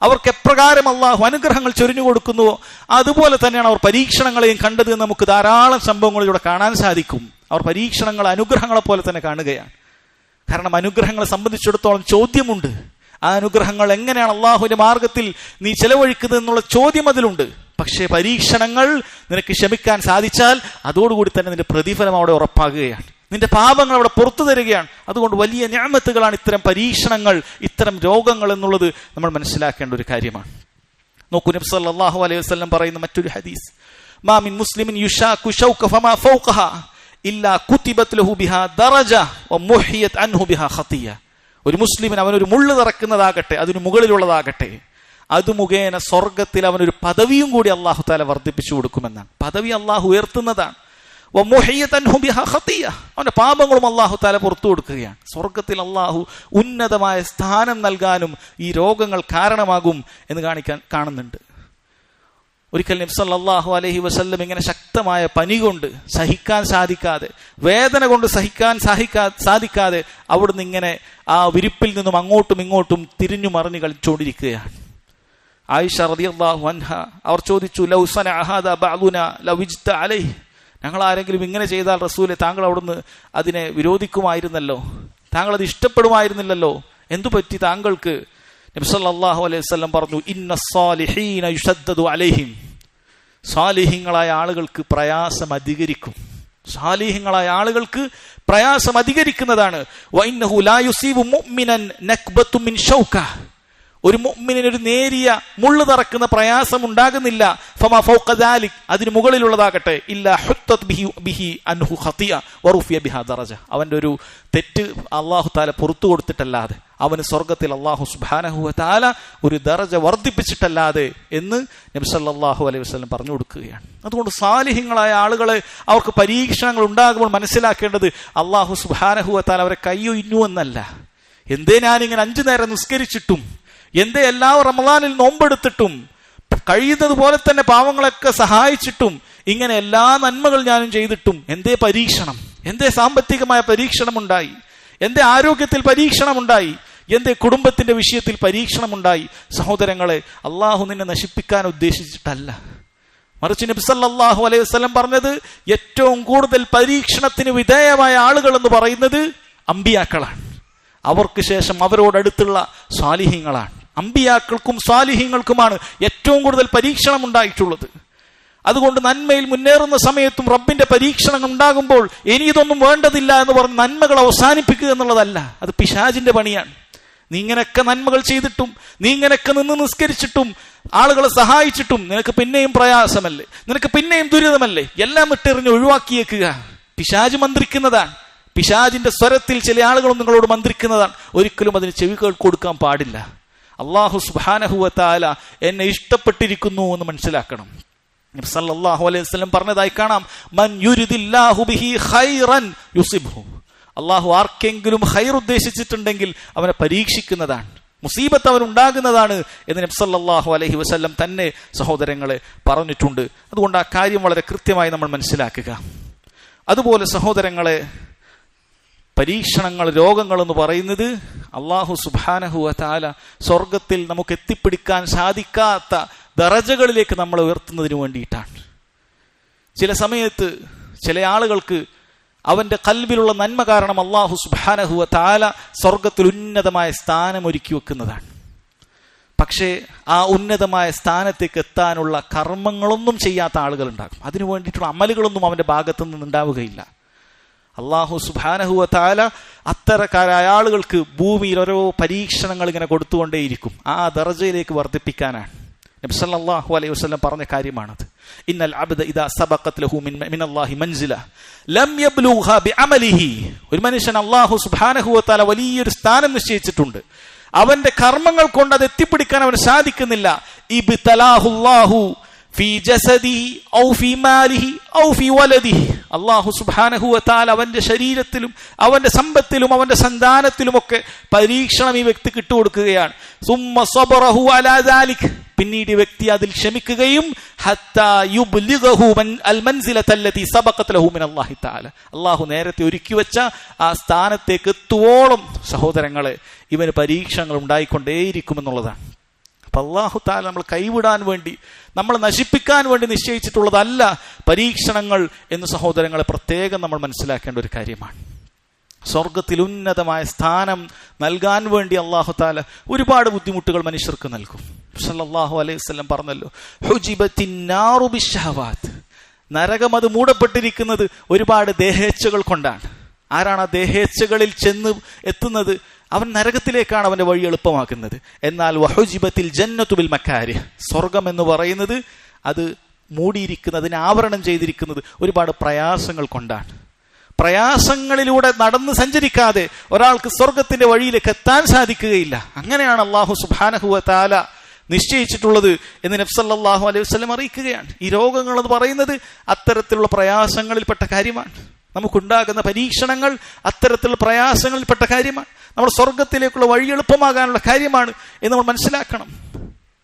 അവർക്ക് എപ്രകാരം അള്ളാഹു അനുഗ്രഹങ്ങൾ ചൊരിഞ്ഞു കൊടുക്കുന്നുവോ അതുപോലെ തന്നെയാണ് അവർ പരീക്ഷണങ്ങളെയും കണ്ടത് എന്ന് നമുക്ക് ധാരാളം സംഭവങ്ങളിലൂടെ കാണാൻ സാധിക്കും. അവർ പരീക്ഷണങ്ങൾ അനുഗ്രഹങ്ങളെ പോലെ തന്നെ കാണുകയാണ്. കാരണം അനുഗ്രഹങ്ങളെ സംബന്ധിച്ചിടത്തോളം ചോദ്യമുണ്ട്. ആ അനുഗ്രഹങ്ങൾ എങ്ങനെയാണ് അള്ളാഹുവിന്റെ മാർഗത്തിൽ നീ ചെലവഴിക്കുന്നത് എന്നുള്ള ചോദ്യം അതിലുണ്ട്. പക്ഷേ പരീക്ഷണങ്ങൾ നിനക്ക് ക്ഷമിക്കാൻ സാധിച്ചാൽ അതോടുകൂടി തന്നെ നിന്റെ പ്രതിഫലം അവിടെ ഉറപ്പാകുകയാണ്. നിന്റെ പാപങ്ങൾ അവിടെ പുറത്തു തരികയാണ്. അതുകൊണ്ട് വലിയ നിഅമത്തുകളാണ് ഇത്തരം പരീക്ഷണങ്ങൾ, ഇത്തരം രോഗങ്ങൾ എന്നുള്ളത് നമ്മൾ മനസ്സിലാക്കേണ്ട ഒരു കാര്യമാണ്. നോക്കൂ, നബി സല്ലല്ലാഹു അലൈഹി വസല്ലം പറയുന്ന മറ്റൊരു ഹദീസ്, മാ മിൻ മുസ്ലിമിൻ യുശാഖു ശൗക ഫമാ ഫൗഖഹ ഇല്ലാ കുതിബത് ലഹു ബിഹാ ദറജ വ മുഹിയത് അൻഹു ബിഹാ ഖതിയ. ഒരു മുസ്ലിമിന് അവനൊരു മുള്ള് തറക്കുന്നതാകട്ടെ, അതിന് മുകളിലുള്ളതാകട്ടെ, അത് മുഖേന സ്വർഗത്തിൽ അവനൊരു പദവിയും കൂടി അള്ളാഹു തആല വർദ്ധിപ്പിച്ചു കൊടുക്കുമെന്നാണ്. പദവി അള്ളാഹു ഉയർത്തുന്നതാണ്. അവന്റെ പാപങ്ങളും അള്ളാഹു തആല പുറത്തു കൊടുക്കുകയാണ്. സ്വർഗത്തിൽ അള്ളാഹു ഉന്നതമായ സ്ഥാനം നൽകാനും ഈ രോഗങ്ങൾ കാരണമാകും എന്ന് കാണുന്നുണ്ട്. ഒരിക്കൽ നബി സല്ലല്ലാഹു അലൈഹി വസല്ലം ഇങ്ങനെ ശക്തമായ പനി കൊണ്ട് സഹിക്കാൻ സാധിക്കാതെ, വേദന കൊണ്ട് സഹിക്കാൻ സാധിക്കാതെ അവിടുന്ന് ഇങ്ങനെ ആ വിരിപ്പിൽ നിന്നും അങ്ങോട്ടും ഇങ്ങോട്ടും തിരിഞ്ഞു മറിഞ്ഞു കളിച്ചുകൊണ്ടിരിക്കുകയാണ്. ആയിഷ റളിയല്ലാഹു അൻഹ അവർ ചോദിച്ചു, ലൗ സനഅ ഹാദാ ബഅദുനാ ലവിജ്ത അലൈഹി, ഞങ്ങൾ ആരെങ്കിലും ഇങ്ങനെ ചെയ്താൽ റസൂലെ താങ്കൾ അവിടുന്ന് അതിനെ വിരോധിക്കുമായിരുന്നല്ലോ, താങ്കൾ അത് ഇഷ്ടപ്പെടുമായിരുന്നില്ലല്ലോ, എന്തു പറ്റി താങ്കൾക്ക്? നബി സല്ലല്ലാഹു അലൈഹി വസല്ലം പറഞ്ഞു, ഇന്ന സ്സാലിഹീന യുശദ്ദദു അലൈഹിം, സാലിഹീങ്ങളായ ആളുകൾക്ക് പ്രയാസം അധികരിക്കും. സാലിഹീങ്ങളായ ആളുകൾക്ക് പ്രയാസം അധികരിക്കുന്നതാണ്. വഇന്നഹു ലാ യുസീബു മുഅ്മിനൻ നക്ബത്തു മിൻ ഷൗക, ഒരു മുഅ്മിനിന് ഒരു നേരിയ മുള്ളു തറക്കുന്ന പ്രയാസം ഉണ്ടാകുന്നില്ല. ഫമാ ഫൗഖ ദാലിക്, അതിന് മുകളിലുള്ളതാകട്ടെ, ഇല്ലാ ഹുത്തത് ബിഹി അൻഹു ഖതിയ വറുഫിയ ബിഹാ ദറജ, അവന്റെ ഒരു തെറ്റ് അല്ലാഹു തആല പുറത്തു കൊടുത്തിട്ടല്ലാതെ, അവന് സ്വർഗത്തിൽ അല്ലാഹു സുബ്ഹാനഹു വ തആല ഒരു ദറജ വർദ്ധിപ്പിച്ചിട്ടല്ലാതെ എന്ന് നബി സല്ലല്ലാഹു അലൈഹി വസല്ലം പറഞ്ഞു കൊടുക്കുകയാണ്. അതുകൊണ്ട് സാലിഹ്യങ്ങളായ ആളുകളെ അവർക്ക് പരീക്ഷണങ്ങൾ ഉണ്ടാകുമ്പോൾ മനസ്സിലാക്കേണ്ടത് അല്ലാഹു സുബ്ഹാനഹു വ തആല അവരെ കൈയൊഴിഞ്ഞു എന്നല്ല. എന്തേ ഞാനിങ്ങനെ 5 നേരം നിസ്കരിച്ചിട്ടും, എന്തേ എല്ലാ റമളാനിൽ നോമ്പെടുത്തിട്ടും, കഴിയുന്നത് പോലെ തന്നെ പാവങ്ങളൊക്കെ സഹായിച്ചിട്ടും, ഇങ്ങനെ എല്ലാ നന്മകൾ ഞാനും ചെയ്തിട്ടും എന്തേ പരീക്ഷണം, എന്തേ സാമ്പത്തികമായ പരീക്ഷണമുണ്ടായി, എന്തേ ആരോഗ്യത്തിൽ പരീക്ഷണമുണ്ടായി, എന്തേ കുടുംബത്തിന്റെ വിഷയത്തിൽ പരീക്ഷണമുണ്ടായി? സഹോദരങ്ങളെ, അള്ളാഹു നിന്നെ നശിപ്പിക്കാൻ ഉദ്ദേശിച്ചിട്ടല്ല. മറിച്ച് നബി സല്ലല്ലാഹു അലൈഹി വസല്ലം പറഞ്ഞത്, ഏറ്റവും കൂടുതൽ പരീക്ഷണത്തിന് വിധേയമായ ആളുകൾ എന്ന് പറയുന്നത് അമ്പിയാക്കളാണ്. അവർക്ക് ശേഷം അവരോടടുത്തുള്ള സ്വാലിഹീങ്ങളാണ്. അമ്പിയാക്കൾക്കും സ്വാലിഹീങ്ങൾക്കുമാണ് ഏറ്റവും കൂടുതൽ പരീക്ഷണം ഉണ്ടായിട്ടുള്ളത്. അതുകൊണ്ട് നന്മയിൽ മുന്നേറുന്ന സമയത്തും റബ്ബിന്റെ പരീക്ഷണം ഉണ്ടാകുമ്പോൾ ഇനി ഇതൊന്നും വേണ്ടതില്ല എന്ന് പറഞ്ഞ് നന്മകൾ അവസാനിപ്പിക്കുക എന്നുള്ളതല്ല, അത് പിശാചിന്റെ പണിയാണ്. നീ ഇങ്ങനെയൊക്കെ നന്മകൾ ചെയ്തിട്ടും, നീ ഇങ്ങനെയൊക്കെ നിന്ന് നിസ്കരിച്ചിട്ടും, ആളുകളെ സഹായിച്ചിട്ടും നിനക്ക് പിന്നെയും പ്രയാസമല്ലേ, നിനക്ക് പിന്നെയും ദുരിതമല്ലേ, എല്ലാം ഇട്ടെറിഞ്ഞ് ഒഴിവാക്കിയേക്കുക. പിശാച് മന്ത്രിക്കുന്നതാണ്. പിശാചിന്റെ സ്വരത്തിൽ ചില ആളുകൾ നിങ്ങളോട് മന്ത്രിക്കുന്നതാണ്. ഒരിക്കലും അതിന് ചെവി കൊടുക്കാൻ പാടില്ല. അല്ലാഹു സുബ്ഹാനഹു വ തആല എന്നെ ഇഷ്ടപ്പെട്ടിരിക്കുന്നു എന്ന് മനസ്സിലാക്കണം. നബി സല്ലല്ലാഹു അലൈഹി വസല്ലം പറഞ്ഞതായി കാണാം, മൻ യുരിദില്ലാഹു ബിഹി ഖൈറൻ യുസിബ്ഹു. അല്ലാഹു ആർക്കെങ്കിലും ഖൈർ ഉദ്ദേശിച്ചിട്ടുണ്ടെങ്കിൽ അവനെ പരീക്ഷിക്കുന്നതാണ്, മുസീബത്ത് അവനുണ്ടാകുന്നതാണ് എന്ന് നബി സല്ലല്ലാഹു അലൈഹി വസല്ലം തന്നെ സഹോദരങ്ങളെ പറഞ്ഞിട്ടുണ്ട്. അതുകൊണ്ട് ആ കാര്യം വളരെ കൃത്യമായി നമ്മൾ മനസ്സിലാക്കുക. അതുപോലെ സഹോദരങ്ങളെ, പരീക്ഷണങ്ങൾ, രോഗങ്ങൾ എന്ന് പറയുന്നത് അല്ലാഹു സുബ്ഹാനഹു വ തആല സ്വർഗത്തിൽ നമുക്ക് എത്തിപ്പിടിക്കാൻ സാധിക്കാത്ത ദറജകളിലേക്ക് നമ്മൾ ഉയർത്തുന്നതിന് വേണ്ടിയിട്ടാണ്. ചില സമയത്ത് ചില ആളുകൾക്ക് അവന്റെ ഖൽബിലുള്ള നന്മ കാരണം അല്ലാഹു സുബ്ഹാനഹു വ തആല സ്വർഗത്തിൽ ഉന്നതമായ സ്ഥാനം ഒരുക്കി വെക്കുന്നതാണ്. പക്ഷേ ആ ഉന്നതമായ സ്ഥാനത്തേക്ക് എത്താനുള്ള കർമ്മങ്ങളൊന്നും ചെയ്യാത്ത ആളുകൾ ഉണ്ടാകും. അതിനു വേണ്ടിയിട്ടുള്ള അമലുകളൊന്നും അവന്റെ ഭാഗത്തു നിന്ന് ഉണ്ടാവുകയില്ല. അല്ലാഹു സുബ്ഹാനഹു വ തആല അത്തരക്കാരായ ആളുകൾക്ക് ഭൂമിയിൽ ഓരോ പരീക്ഷണങ്ങൾ ഇങ്ങനെ കൊടുത്തുകൊണ്ടേയിരിക്കും. ആ ദറജയിലേക്ക് വർദ്ധിപ്പിക്കാനാണ്. നബി സല്ലല്ലാഹു അലൈഹി വസല്ലം പറഞ്ഞ കാര്യമാണത്. ഇന്നൽ അബ്ദ ഇദാ സബഖത് ലഹു മിനല്ലാഹി മൻസില ലം യബ്ലുഗ്ഹാ ബിഅമലിഹി. ഒരു മനുഷ്യൻ അല്ലാഹു സുബ്ഹാനഹു വ തആല വലിയൊരു സ്ഥാനം നിശ്ചയിച്ചിട്ടുണ്ട്. അവന്റെ കർമ്മങ്ങൾ കൊണ്ട് അത് എത്തിപ്പിടിക്കാൻ അവന് സാധിക്കുന്നില്ല. ഇബ്തലാഹുല്ലാഹു ഫീ ജസദിഹി ഔ ഫീ മാലിഹി ഔ ഫീ വലദിഹി. അല്ലാഹു സുബ്ഹാനഹു വ തആല അവന്റെ ശരീരത്തിലും അവന്റെ സമ്പത്തിലും അവന്റെ സന്താനത്തിലുമൊക്കെ പരീക്ഷണം ഈ വ്യക്തിക്ക് ഇട്ടുകൊടുക്കുകയാണ്. സുമ്മ സബറഹു അലാ ദാലിക്. പിന്നീട് ഈ വ്യക്തി അതിൽ ക്ഷമിക്കുകയും ഹത്താ യുബ്ലിഗഹു അൽ മൻസിലത്തല്ലതി സബഖത് ലഹു മിനല്ലാഹി തആല. അല്ലാഹു നേരത്തെ ഒരുക്കി വെച്ച ആ സ്ഥാനത്തേക്ക് എത്തുവോളം സഹോദരങ്ങളെ ഇവന് പരീക്ഷണങ്ങൾ ഉണ്ടായിക്കൊണ്ടേയിരിക്കുമെന്നുള്ളതാണ്. അപ്പൊ അല്ലാഹു തആല നമ്മൾ കൈവിടാൻ വേണ്ടി, നമ്മൾ നശിപ്പിക്കാൻ വേണ്ടി നിശ്ചയിച്ചിട്ടുള്ളതല്ല പരീക്ഷണങ്ങൾ എന്ന് സഹോദരങ്ങളെ പ്രത്യേകം നമ്മൾ മനസ്സിലാക്കേണ്ട ഒരു കാര്യമാണ്. സ്വർഗത്തിൽ ഉന്നതമായ സ്ഥാനം നൽകാൻ വേണ്ടി അല്ലാഹു തആല ഒരുപാട് ബുദ്ധിമുട്ടുകൾ മനുഷ്യർക്ക് നൽകും. സല്ലല്ലാഹു അലൈഹി വസല്ലം പറഞ്ഞല്ലോ, ഹുജിബത്തിൻ നാറു ബിശ്ശഹവാത്ത്. നരകം അത് മൂടപ്പെട്ടിരിക്കുന്നത് ഒരുപാട് ദേഹേച്ഛകൾ കൊണ്ടാണ്. ആരാണ് ആ ദേഹേച്ഛകളിൽ ചെന്ന് എത്തുന്നത്? അവൻ നരകത്തിലേക്കാണ് അവന്റെ വഴി എളുപ്പമാക്കുന്നത്. എന്നാൽ വഹുജിബത്തിൽ ജന്നത്തു ബിൽ മക്കാരിഹ്. സ്വർഗം എന്ന് പറയുന്നത് അത് മൂടിയിരിക്കുന്നത്, അതിനെ ആവരണം ചെയ്തിരിക്കുന്നത് ഒരുപാട് പ്രയാസങ്ങൾ കൊണ്ടാണ്. പ്രയാസങ്ങളിലൂടെ നടന്ന് സഞ്ചരിക്കാതെ ഒരാൾക്ക് സ്വർഗത്തിന്റെ വഴിയിലേക്ക് എത്താൻ സാധിക്കുകയില്ല. അങ്ങനെയാണ് അല്ലാഹു സുബ്ഹാനഹു വ തആല നിശ്ചയിച്ചിട്ടുള്ളത് എന്ന് നബി സല്ലല്ലാഹു അലൈഹി വസല്ലം അറിയിക്കുകയാണ്. ഈ രോഗങ്ങൾ എന്ന് പറയുന്നത് അത്തരത്തിലുള്ള പ്രയാസങ്ങളിൽപ്പെട്ട കാര്യമാണ്. നമുക്കുണ്ടാകുന്ന പരീക്ഷണങ്ങൾ അത്തരത്തിലുള്ള പ്രയാസങ്ങളിൽപ്പെട്ട കാര്യമാണ്. നമ്മൾ സ്വർഗത്തിലേക്കുള്ള വഴി എളുപ്പമാകാനുള്ള കാര്യമാണ് എന്ന് നമ്മൾ മനസ്സിലാക്കണം.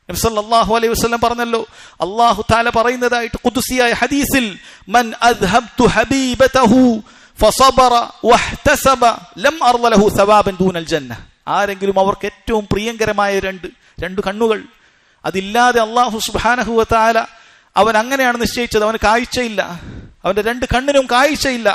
നബി സല്ലല്ലാഹു അലൈഹി വസല്ലം പറഞ്ഞല്ലോ, അല്ലാഹു തആല പറയുന്നതായിട്ട് ഖുദ്സിയായ ഹദീസിൽ, മൻ അദ്ഹബ്തു ഹബീബതഹു ഫസബറ വഹ്തസബ ലം അർള ലഹു സവാബൻ ദൂനൽ ജന്ന. ആരെങ്കിലും അവർക്ക് ഏറ്റവും പ്രിയങ്കരമായ രണ്ട് കണ്ണുകൾ അതില്ലാതെ അല്ലാഹു സുബ്ഹാനഹു വ തആല അവൻ അങ്ങനെയാണ് നിശ്ചയിച്ചത്. അവന് കാഴ്ചയില്ല, അവന്റെ 2 കണ്ണിനും കാഴ്ചയില്ല.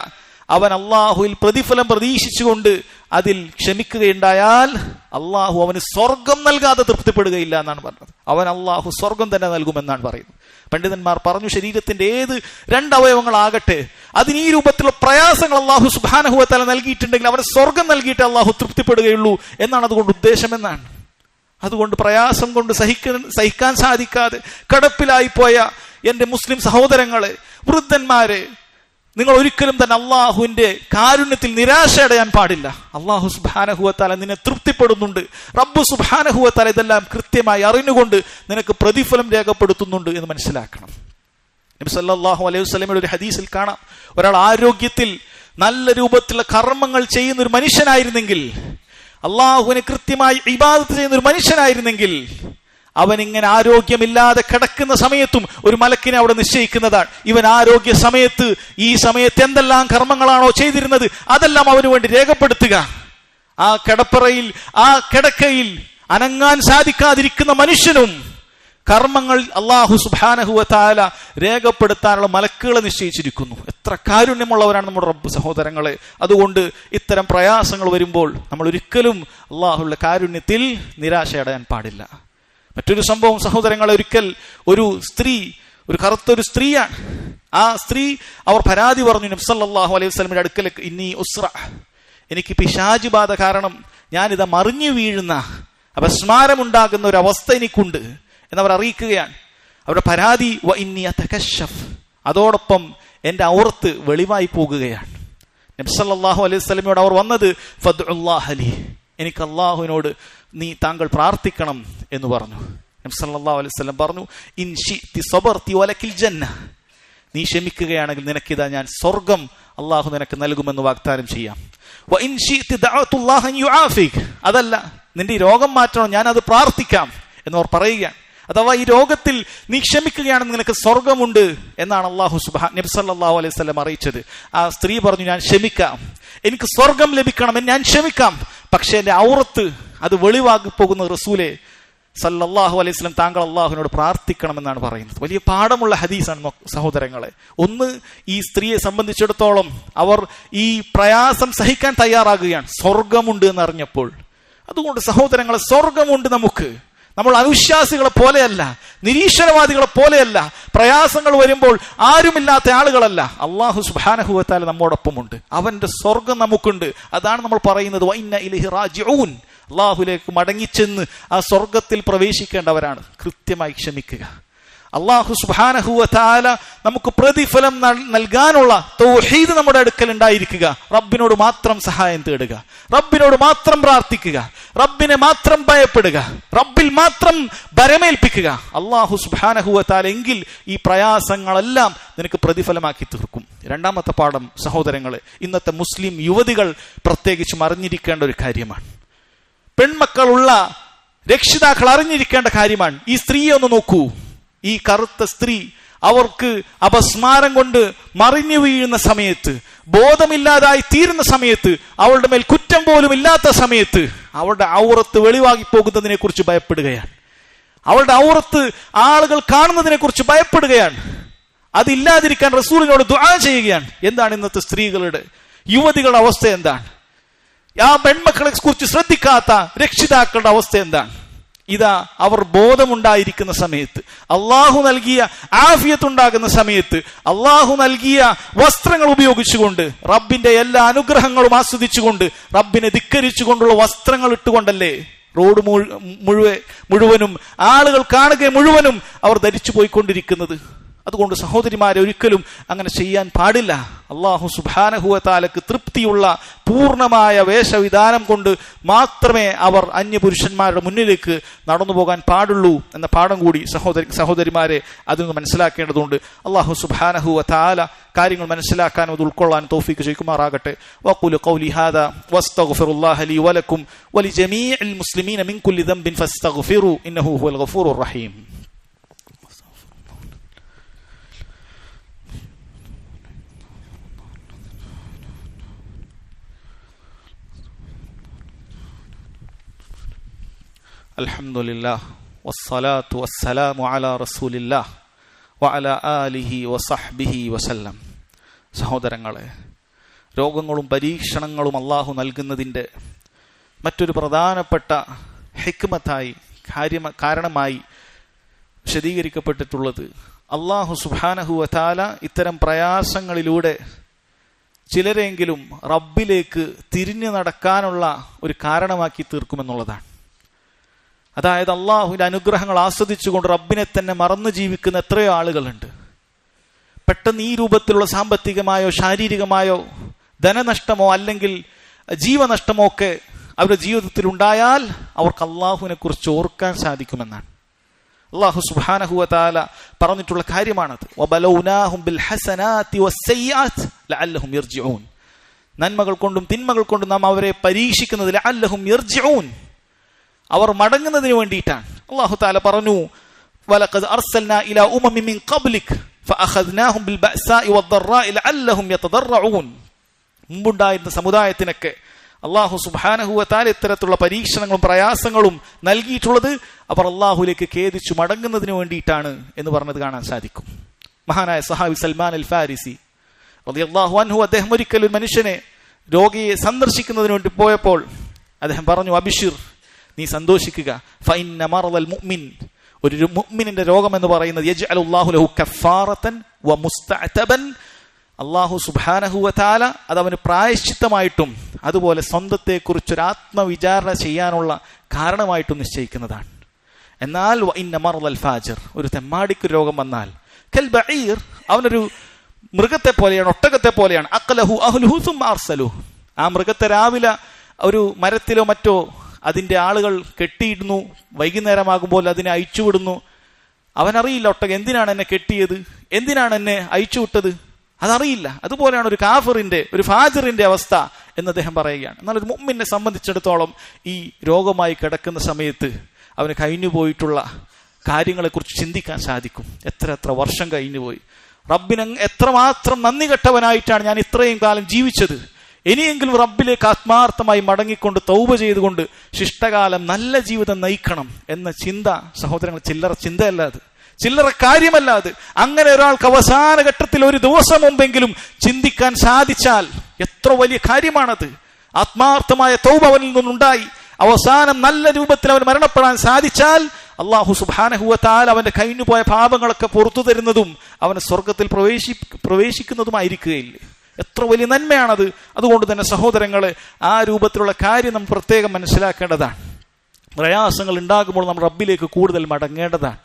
അവൻ അള്ളാഹുവിൽ പ്രതിഫലം പ്രതീക്ഷിച്ചുകൊണ്ട് അതിൽ ക്ഷമിക്കുകയുണ്ടായാൽ അള്ളാഹു അവന് സ്വർഗം നൽകാതെ തൃപ്തിപ്പെടുകയില്ല എന്നാണ് പറഞ്ഞത്. അവൻ അള്ളാഹു സ്വർഗം തന്നെ നൽകുമെന്നാണ് പറയുന്നത്. പണ്ഡിതന്മാർ പറഞ്ഞു, ശരീരത്തിന്റെ ഏത് 2 അവയവങ്ങളാകട്ടെ അതിന് ഈ രൂപത്തിലുള്ള പ്രയാസങ്ങൾ അള്ളാഹു സുബ്ഹാനഹു വ തആല നൽകിയിട്ടുണ്ടെങ്കിൽ അവന് സ്വർഗം നൽകിയിട്ട് അള്ളാഹു തൃപ്തിപ്പെടുകയുള്ളൂ എന്നാണ് അതുകൊണ്ട് ഉദ്ദേശമെന്നാണ്. അതുകൊണ്ട് പ്രയാസം കൊണ്ട് സഹിക്കാൻ സാധിക്കാതെ കിടപ്പിലായി പോയ എന്റെ മുസ്ലിം സഹോദരങ്ങളെ, വൃദ്ധന്മാരെ, നിങ്ങൾ ഒരിക്കലും തന്നെ അള്ളാഹുവിന്റെ കാരുണ്യത്തിൽ നിരാശയടയാൻ പാടില്ല. അള്ളാഹു സുബ്ഹാനഹു വ തആല നിന്നെ തൃപ്തിപ്പെടുന്നുണ്ട്. റബ്ബ് സുബ്ഹാനഹു വ തആല ഇതെല്ലാം കൃത്യമായി അറിഞ്ഞുകൊണ്ട് നിനക്ക് പ്രതിഫലം രേഖപ്പെടുത്തുന്നുണ്ട് എന്ന് മനസ്സിലാക്കണം. നബി സല്ലല്ലാഹു അലൈഹി വസല്ലമയുടെ ഒരു ഹദീസിൽ കാണാം, ഒരാൾ ആരോഗ്യത്തിൽ നല്ല രൂപത്തിലുള്ള കർമ്മങ്ങൾ ചെയ്യുന്ന ഒരു മനുഷ്യനായിരുന്നെങ്കിൽ, അള്ളാഹുവിനെ കൃത്യമായി ഇബാദത്ത് ചെയ്യുന്ന ഒരു മനുഷ്യനായിരുന്നെങ്കിൽ, അവൻ ഇങ്ങനെ ആരോഗ്യമില്ലാതെ കിടക്കുന്ന സമയത്തും ഒരു മലക്കിനെ അവിടെ നിശ്ചയിക്കുന്നതാണ്. ഇവൻ ആരോഗ്യ സമയത്ത് ഈ സമയത്ത് എന്തെല്ലാം കർമ്മങ്ങളാണോ ചെയ്തിരുന്നത് അതെല്ലാം അവന് വേണ്ടി രേഖപ്പെടുത്തുക. ആ കിടപ്പറയിൽ, ആ കിടക്കയിൽ അനങ്ങാൻ സാധിക്കാതിരിക്കുന്ന മനുഷ്യനും കർമ്മങ്ങൾ അല്ലാഹു സുബ്ഹാനഹു വ തആല രേഖപ്പെടുത്താനുള്ള മലക്കുകളെ നിശ്ചയിച്ചിരിക്കുന്നു. എത്ര കാരുണ്യമുള്ളവരാണ് നമ്മുടെ റബ്ബ് സഹോദരങ്ങളെ. അതുകൊണ്ട് ഇത്തരം പ്രയാസങ്ങൾ വരുമ്പോൾ നമ്മൾ ഒരിക്കലും അല്ലാഹുവിന്റെ കാരുണ്യത്തിൽ നിരാശയടയാൻ പാടില്ല. മറ്റൊരു സംഭവം സഹോദരങ്ങളെ, ഒരിക്കൽ ഒരു സ്ത്രീ, ഒരു കറുത്തൊരു സ്ത്രീയാണ്. ആ സ്ത്രീ അവർ പരാതി പറഞ്ഞു നബി സല്ലല്ലാഹു അലൈഹി വസല്ലമയുടെ അടുക്കലേക്ക്, ഇന്നി ഉസ്ര, എനിക്ക് പിശാച് ബാധ കാരണം ഞാനിതാ മറിഞ്ഞു വീഴുന്ന, അപസ്മാരമുണ്ടാകുന്ന ഒരു അവസ്ഥ എനിക്കുണ്ട് എന്നവർ അറിയിക്കുകയാണ്. അവരുടെ പരാതി വ ഇന്നി അതകശഫ്, അതോടൊപ്പം എൻ്റെ ഔറത്ത് വെളിവായി പോകുകയാണ്. നബി സല്ലല്ലാഹു അലൈഹി വസല്ലമയോട് അവർ വന്നത് ഫദ്ഉല്ലാഹ ലി, എനിക്ക് അള്ളാഹുവിനോട് താങ്കൾ പ്രാർത്ഥിക്കണം എന്ന് പറഞ്ഞു. നബി സല്ലല്ലാഹു അലൈഹി വസല്ലം പറഞ്ഞു, ഇൻ ശിഅ്തി സബർതി വലകിൽ ജന്ന, നീ ക്ഷമിക്കുകയാണെങ്കിൽ നിനക്കിതാ ഞാൻ സ്വർഗം അള്ളാഹു നിനക്ക് നൽകുമെന്ന് വാഗ്ദാനം ചെയ്യാം. വ ഇൻ ശിഅ്തി ദഅതുല്ലാഹ അൻ യുആഫിക്, അതല്ല നിന്റെ ഈ രോഗം മാറ്റണം, ഞാൻ അത് പ്രാർത്ഥിക്കാം എന്നവർ പറയുകയാണ്. അഥവാ ഈ രോഗത്തിൽ നീ ക്ഷമിക്കുകയാണെങ്കിൽ നിനക്ക് സ്വർഗമുണ്ട് എന്നാണ് നബി സല്ലല്ലാഹു അലൈഹി വസല്ലം അറിയിച്ചത്. ആ സ്ത്രീ പറഞ്ഞു, ഞാൻ ക്ഷമിക്കാം, എനിക്ക് സ്വർഗം ലഭിക്കണം, ഞാൻ ക്ഷമിക്കാം, പക്ഷെ എന്റെ ഔറത്ത് അത് വെളിവാക്കി പോകുന്ന റസൂലേ സല്ലല്ലാഹു അലൈഹി വസല്ലം, താങ്കൾ അള്ളാഹുവിനോട് പ്രാർത്ഥിക്കണമെന്നാണ് പറയുന്നത്. വലിയ പാഠമുള്ള ഹദീസാണ് സഹോദരങ്ങളെ. ഒന്ന്, ഈ സ്ത്രീയെ സംബന്ധിച്ചിടത്തോളം അവർ ഈ പ്രയാസം സഹിക്കാൻ തയ്യാറാകുകയാണ്, സ്വർഗമുണ്ട് എന്ന് അറിഞ്ഞപ്പോൾ. അതുകൊണ്ട് സഹോദരങ്ങളെ, സ്വർഗമുണ്ട് നമുക്ക്. നമ്മൾ അവിശ്വാസികളെ പോലെയല്ല, നിരീശ്വരവാദികളെ പോലെയല്ല. പ്രയാസങ്ങൾ വരുമ്പോൾ ആരുമില്ലാത്ത ആളുകളല്ല. അല്ലാഹു സുബ്ഹാനഹു വ തആല നമ്മോടൊപ്പമുണ്ട്. അവന്റെ സ്വർഗം നമുക്കുണ്ട്. അതാണ് നമ്മൾ പറയുന്നത് വ ഇന്ന ഇലൈഹി റാജിഊൻ, അള്ളാഹുലേക്ക് മടങ്ങിച്ചെന്ന് ആ സ്വർഗത്തിൽ പ്രവേശിക്കേണ്ടവരാണ്. കൃത്യമായി ക്ഷമിക്കുക. അല്ലാഹു സുബ്ഹാനഹു വ തആല നമുക്ക് പ്രതിഫലം നൽകാനുള്ള തൗഹീദ് നമ്മുടെ അടുക്കൽ ഉണ്ടായിരിക്കുക. റബ്ബിനോട് മാത്രം സഹായം തേടുക, റബ്ബിനോട് മാത്രം പ്രാർത്ഥിക്കുക, റബ്ബിനെ മാത്രം ഭയപ്പെടുക, റബ്ബിൽ മാത്രം ഭരമേൽപ്പിക്കുക. അല്ലാഹു സുബ്ഹാനഹു വ തആല എങ്കിൽ ഈ പ്രയാസങ്ങളെല്ലാം നിനക്ക് പ്രതിഫലമാക്കി തീർക്കും. രണ്ടാമത്തെ പാഠം സഹോദരങ്ങളെ, ഇന്നത്തെ മുസ്ലിം യുവതികൾ പ്രത്യേകിച്ചും അറിഞ്ഞിരിക്കേണ്ട ഒരു കാര്യമാണ്. പെൺമക്കളുള്ള രക്ഷിതാക്കൾ അറിഞ്ഞിരിക്കേണ്ട കാര്യമാണ്. ഈ സ്ത്രീയെ ഒന്ന് നോക്കൂ. ഈ കറുത്ത സ്ത്രീ അവർക്ക് അപസ്മാരം കൊണ്ട് മറിഞ്ഞു വീഴുന്ന സമയത്ത്, ബോധമില്ലാതായി തീരുന്ന സമയത്ത്, അവളുടെ മേൽ കുറ്റം പോലും ഇല്ലാത്ത സമയത്ത് അവളുടെ ഔറത്ത് വെളിവാക്കി പോകുന്നതിനെ കുറിച്ച് ഭയപ്പെടുകയാണ്. അവളുടെ ഔറത്ത് ആളുകൾ കാണുന്നതിനെ കുറിച്ച് ഭയപ്പെടുകയാണ്. അതില്ലാതിരിക്കാൻ റസൂലിനോട് ദുആ ചെയ്യുകയാണ്. എന്താണ് ഇന്നത്തെ സ്ത്രീകളുടെ, യുവതികളുടെ അവസ്ഥ എന്താണ്? ആ പെൺമക്കളെ കുറിച്ച് ശ്രദ്ധിക്കാത്ത രക്ഷിതാക്കളുടെ അവസ്ഥ എന്താണ്? ഇതാ അവർ ബോധമുണ്ടായിരിക്കുന്ന സമയത്ത്, അള്ളാഹു നൽകിയ ആഫിയത്ത് ഉണ്ടാകുന്ന സമയത്ത്, അള്ളാഹു നൽകിയ വസ്ത്രങ്ങൾ ഉപയോഗിച്ചുകൊണ്ട്, റബ്ബിന്റെ എല്ലാ അനുഗ്രഹങ്ങളും ആസ്വദിച്ചുകൊണ്ട്, റബ്ബിനെ ധിക്കരിച്ചുകൊണ്ടുള്ള വസ്ത്രങ്ങൾ ഇട്ടുകൊണ്ടല്ലേ റോഡ് മുഴുവനും ആളുകൾ കാണുക മുഴുവനും അവർ ധരിച്ചു പോയിക്കൊണ്ടിരിക്കുന്നത്. അതുകൊണ്ട് സഹോദരിമാരെ, ഒരിക്കലും അങ്ങനെ ചെയ്യാൻ പാടില്ല. അല്ലാഹു സുബ്ഹാനഹു വ തആലക്ക് തൃപ്തിയുള്ള പൂർണ്ണമായ വേഷവിധാനം കൊണ്ട് മാത്രമേ അവർ അന്യപുരുഷന്മാരുടെ മുന്നിലേക്ക് നടന്നു പോകാൻ പാടുള്ളൂ എന്ന പാഠം കൂടി സഹോദരിമാരെ അതിൽ മനസ്സിലാക്കേണ്ടതുണ്ട്. അല്ലാഹു സുബ്ഹാനഹു വ തആല കാര്യങ്ങൾ മനസ്സിലാക്കാനും അത് ഉൾക്കൊള്ളാനും തൗഫീഖ് ചെയ്യുമാറാകട്ടെ. വഖൂലു ഖൗലി ഹാദാ വസ്തഗ്ഫിറുല്ലാഹ ലി വലക്കും വലിജമീഇൽ മുസ്ലിമീന മിൻ കുല്ലി ദംബിൻ ഫസ്തഗ്ഫിറു ഇന്നഹു ഹുവൽ ഗഫൂറുർ റഹീം. അൽഹംദുലില്ലാഹ് വസ്സലാത്തു വസ്സലാമു അലാ റസൂലില്ലാഹ് വഅലാ ആലിഹി വസഹ്ബിഹി വസല്ലം. സഹോദരങ്ങളെ, രോഗങ്ങളും പരീക്ഷണങ്ങളും അള്ളാഹു നൽകുന്നതിൻ്റെ മറ്റൊരു പ്രധാനപ്പെട്ട ഹിക്മത്തായി കാരണമായി വിശദീകരിക്കപ്പെട്ടിട്ടുള്ളത്, അള്ളാഹു സുബ്ഹാനഹു വ തആല ഇത്തരം പ്രയാസങ്ങളിലൂടെ ചിലരെങ്കിലും റബ്ബിലേക്ക് തിരിഞ്ഞു നടക്കാനുള്ള ഒരു കാരണമാക്കി തീർക്കുമെന്നുള്ളതാണ്. അതായത് അള്ളാഹുവിന്റെ അനുഗ്രഹങ്ങൾ ആസ്വദിച്ചുകൊണ്ട് റബ്ബിനെ തന്നെ മറന്നു ജീവിക്കുന്ന എത്രയോ ആളുകളുണ്ട്. പെട്ടെന്ന് ഈ രൂപത്തിലുള്ള സാമ്പത്തികമായോ ശാരീരികമായോ ധനനഷ്ടമോ അല്ലെങ്കിൽ ജീവനഷ്ടമോ ഒക്കെ അവരുടെ ജീവിതത്തിൽ ഉണ്ടായാൽ അവർക്ക് അള്ളാഹുവിനെ കുറിച്ച് ഓർക്കാൻ സാധിക്കുമെന്നാണ്. അള്ളാഹു സുബ്ഹാനഹു വ തആല പറഞ്ഞിട്ടുള്ള കാര്യമാണത്. വബലൗനാഹും ബിൽ ഹസനാതി വസ്സയ്യാത്ത് ലഅല്ലഹും യർജിഊൻ. നന്മകൾ കൊണ്ടും തിന്മകൾ കൊണ്ടും നാം അവരെ പരീക്ഷിക്കുന്നത് ലഅല്ലഹും യർജിഊൻ, അവർ മടങ്ങുന്നതിന് വേണ്ടിയിട്ടാണ്. അള്ളാഹു തആല പറഞ്ഞു, വലഖദ് അർസൽനാ ഇലാ ഉമമിൻ മിൻ ഖബ്ലിക് ഫഅഖദ്നാഹും ബിൽ ബഅസാഇ വദ്ദറാഇ ലഅല്ലഹും യതദറഊൻ. മുമ്പുണ്ടായിരുന്ന സമുദായത്തിനൊക്കെ അള്ളാഹു സുബ്ഹാനഹു വ തആല ഇത്തരത്തിലുള്ള പരീക്ഷണങ്ങളും പ്രയാസങ്ങളും നൽകിയിട്ടുള്ളത് അവർ അള്ളാഹുലേക്ക് ഖേദിച്ചു മടങ്ങുന്നതിന് വേണ്ടിയിട്ടാണ് എന്ന് പറഞ്ഞത് കാണാൻ സാധിക്കും. മഹാനായ സഹാബി സൽമാൻ അൽ ഫാരിസി റളിയല്ലാഹു അൻഹു, അദ്ദേഹം ഒരിക്കൽ ഒരു മനുഷ്യനെ രോഗിയെ സന്ദർശിക്കുന്നതിന് വേണ്ടി പോയപ്പോൾ അദ്ദേഹം പറഞ്ഞു, അബിഷിർ, നീ സന്തോഷിക്കുക, ഫഇന്ന മറദൽ മുഅ്മിൻ, ഒരു മുഅ്മിനിന്റെ രോഗം എന്ന് പറയുന്നത് യജ്അലുല്ലാഹു ലഹു കഫാറതൻ വമുസ്തഅതബൻ, അള്ളാഹു സുബ്ഹാനഹു വ തആല അത് അവന് പ്രായശ്ചിത്തമായിട്ടും അതുപോലെ സ്വന്തത്തെക്കുറിച്ചൊരു ആത്മവിചാരണ ചെയ്യാനുള്ള കാരണമായിട്ടും നിശ്ചയിക്കുന്നതാണ്. എന്നാൽ വഇന്ന മറദൽ ഫാജിർ, ഒരു തെമ്മാടിക്ക് രോഗം വന്നാൽ കൽ ബഈർ, അവനൊരു മൃഗത്തെ പോലെയാണ്, ഒട്ടകത്തെ പോലെയാണ്. അഖലഹു അഹ്ലുഹു സുമ്മ അർസലു, ആ മൃഗത്തെ രാവിലെ ഒരു മരത്തിലോ മറ്റോ അതിന്റെ ആളുകൾ കെട്ടിയിടുന്നു, വൈകുന്നേരമാകുമ്പോൾ അതിനെ അയച്ചുവിടുന്നു. അവനറിയില്ല ഒട്ടകം എന്തിനാണ് എന്നെ കെട്ടിയത്, എന്തിനാണ് എന്നെ അയച്ചുവിട്ടത്, അതറിയില്ല. അതുപോലെയാണ് ഒരു കാഫിറിന്റെ, ഒരു ഫാജിറിന്റെ അവസ്ഥ എന്ന് അദ്ദേഹം പറയുകയാണ്. എന്നാൽ ഒരു മുഅ്മിനെ സംബന്ധിച്ചിടത്തോളം ഈ രോഗമായി കിടക്കുന്ന സമയത്ത് അവന് കഴിഞ്ഞുപോയിട്ടുള്ള കാര്യങ്ങളെക്കുറിച്ച് ചിന്തിക്കാൻ സാധിക്കും. എത്ര വർഷം കഴിഞ്ഞുപോയി, റബ്ബിന് എത്രമാത്രം നന്ദി കെട്ടവനായിട്ടാണ് ഞാൻ ഇത്രയും കാലം ജീവിച്ചത്, ഇനിയെങ്കിലും റബ്ബിലേക്ക് ആത്മാർത്ഥമായി മടങ്ങിക്കൊണ്ട് തൗബ ചെയ്തുകൊണ്ട് ശിഷ്ടകാലം നല്ല ജീവിതം നയിക്കണം എന്ന ചിന്ത സഹോദരങ്ങൾ ചില്ലറ ചിന്തയല്ല, അത് ചില്ലറ കാര്യമല്ല. അത് അങ്ങനെ ഒരാൾക്ക് അവസാന ഘട്ടത്തിൽ ഒരു ദിവസം മുമ്പെങ്കിലും ചിന്തിക്കാൻ സാധിച്ചാൽ എത്ര വലിയ കാര്യമാണത്. ആത്മാർത്ഥമായ തൗബ അവനിൽ നിന്നുണ്ടായി അവസാനം നല്ല രൂപത്തിൽ അവൻ മരണപ്പെടാൻ സാധിച്ചാൽ അള്ളാഹു സുബ്ഹാനഹു വ തആല അവന്റെ കഴിഞ്ഞുപോയ പാപങ്ങളൊക്കെ പുറത്തു തരുന്നതും അവനെ സ്വർഗത്തിൽ പ്രവേശിക്കുന്നതുമായിരിക്കുകയില്ലേ. എത്ര വലിയ നന്മയാണത്. അതുകൊണ്ട് തന്നെ സഹോദരങ്ങളെ, ആ രൂപത്തിലുള്ള കാര്യം നമ്മൾ പ്രത്യേകം മനസ്സിലാക്കേണ്ടതാണ്. പ്രയാസങ്ങൾ ഉണ്ടാകുമ്പോൾ നമ്മൾ റബ്ബിലേക്ക് കൂടുതൽ മടങ്ങേണ്ടതാണ്.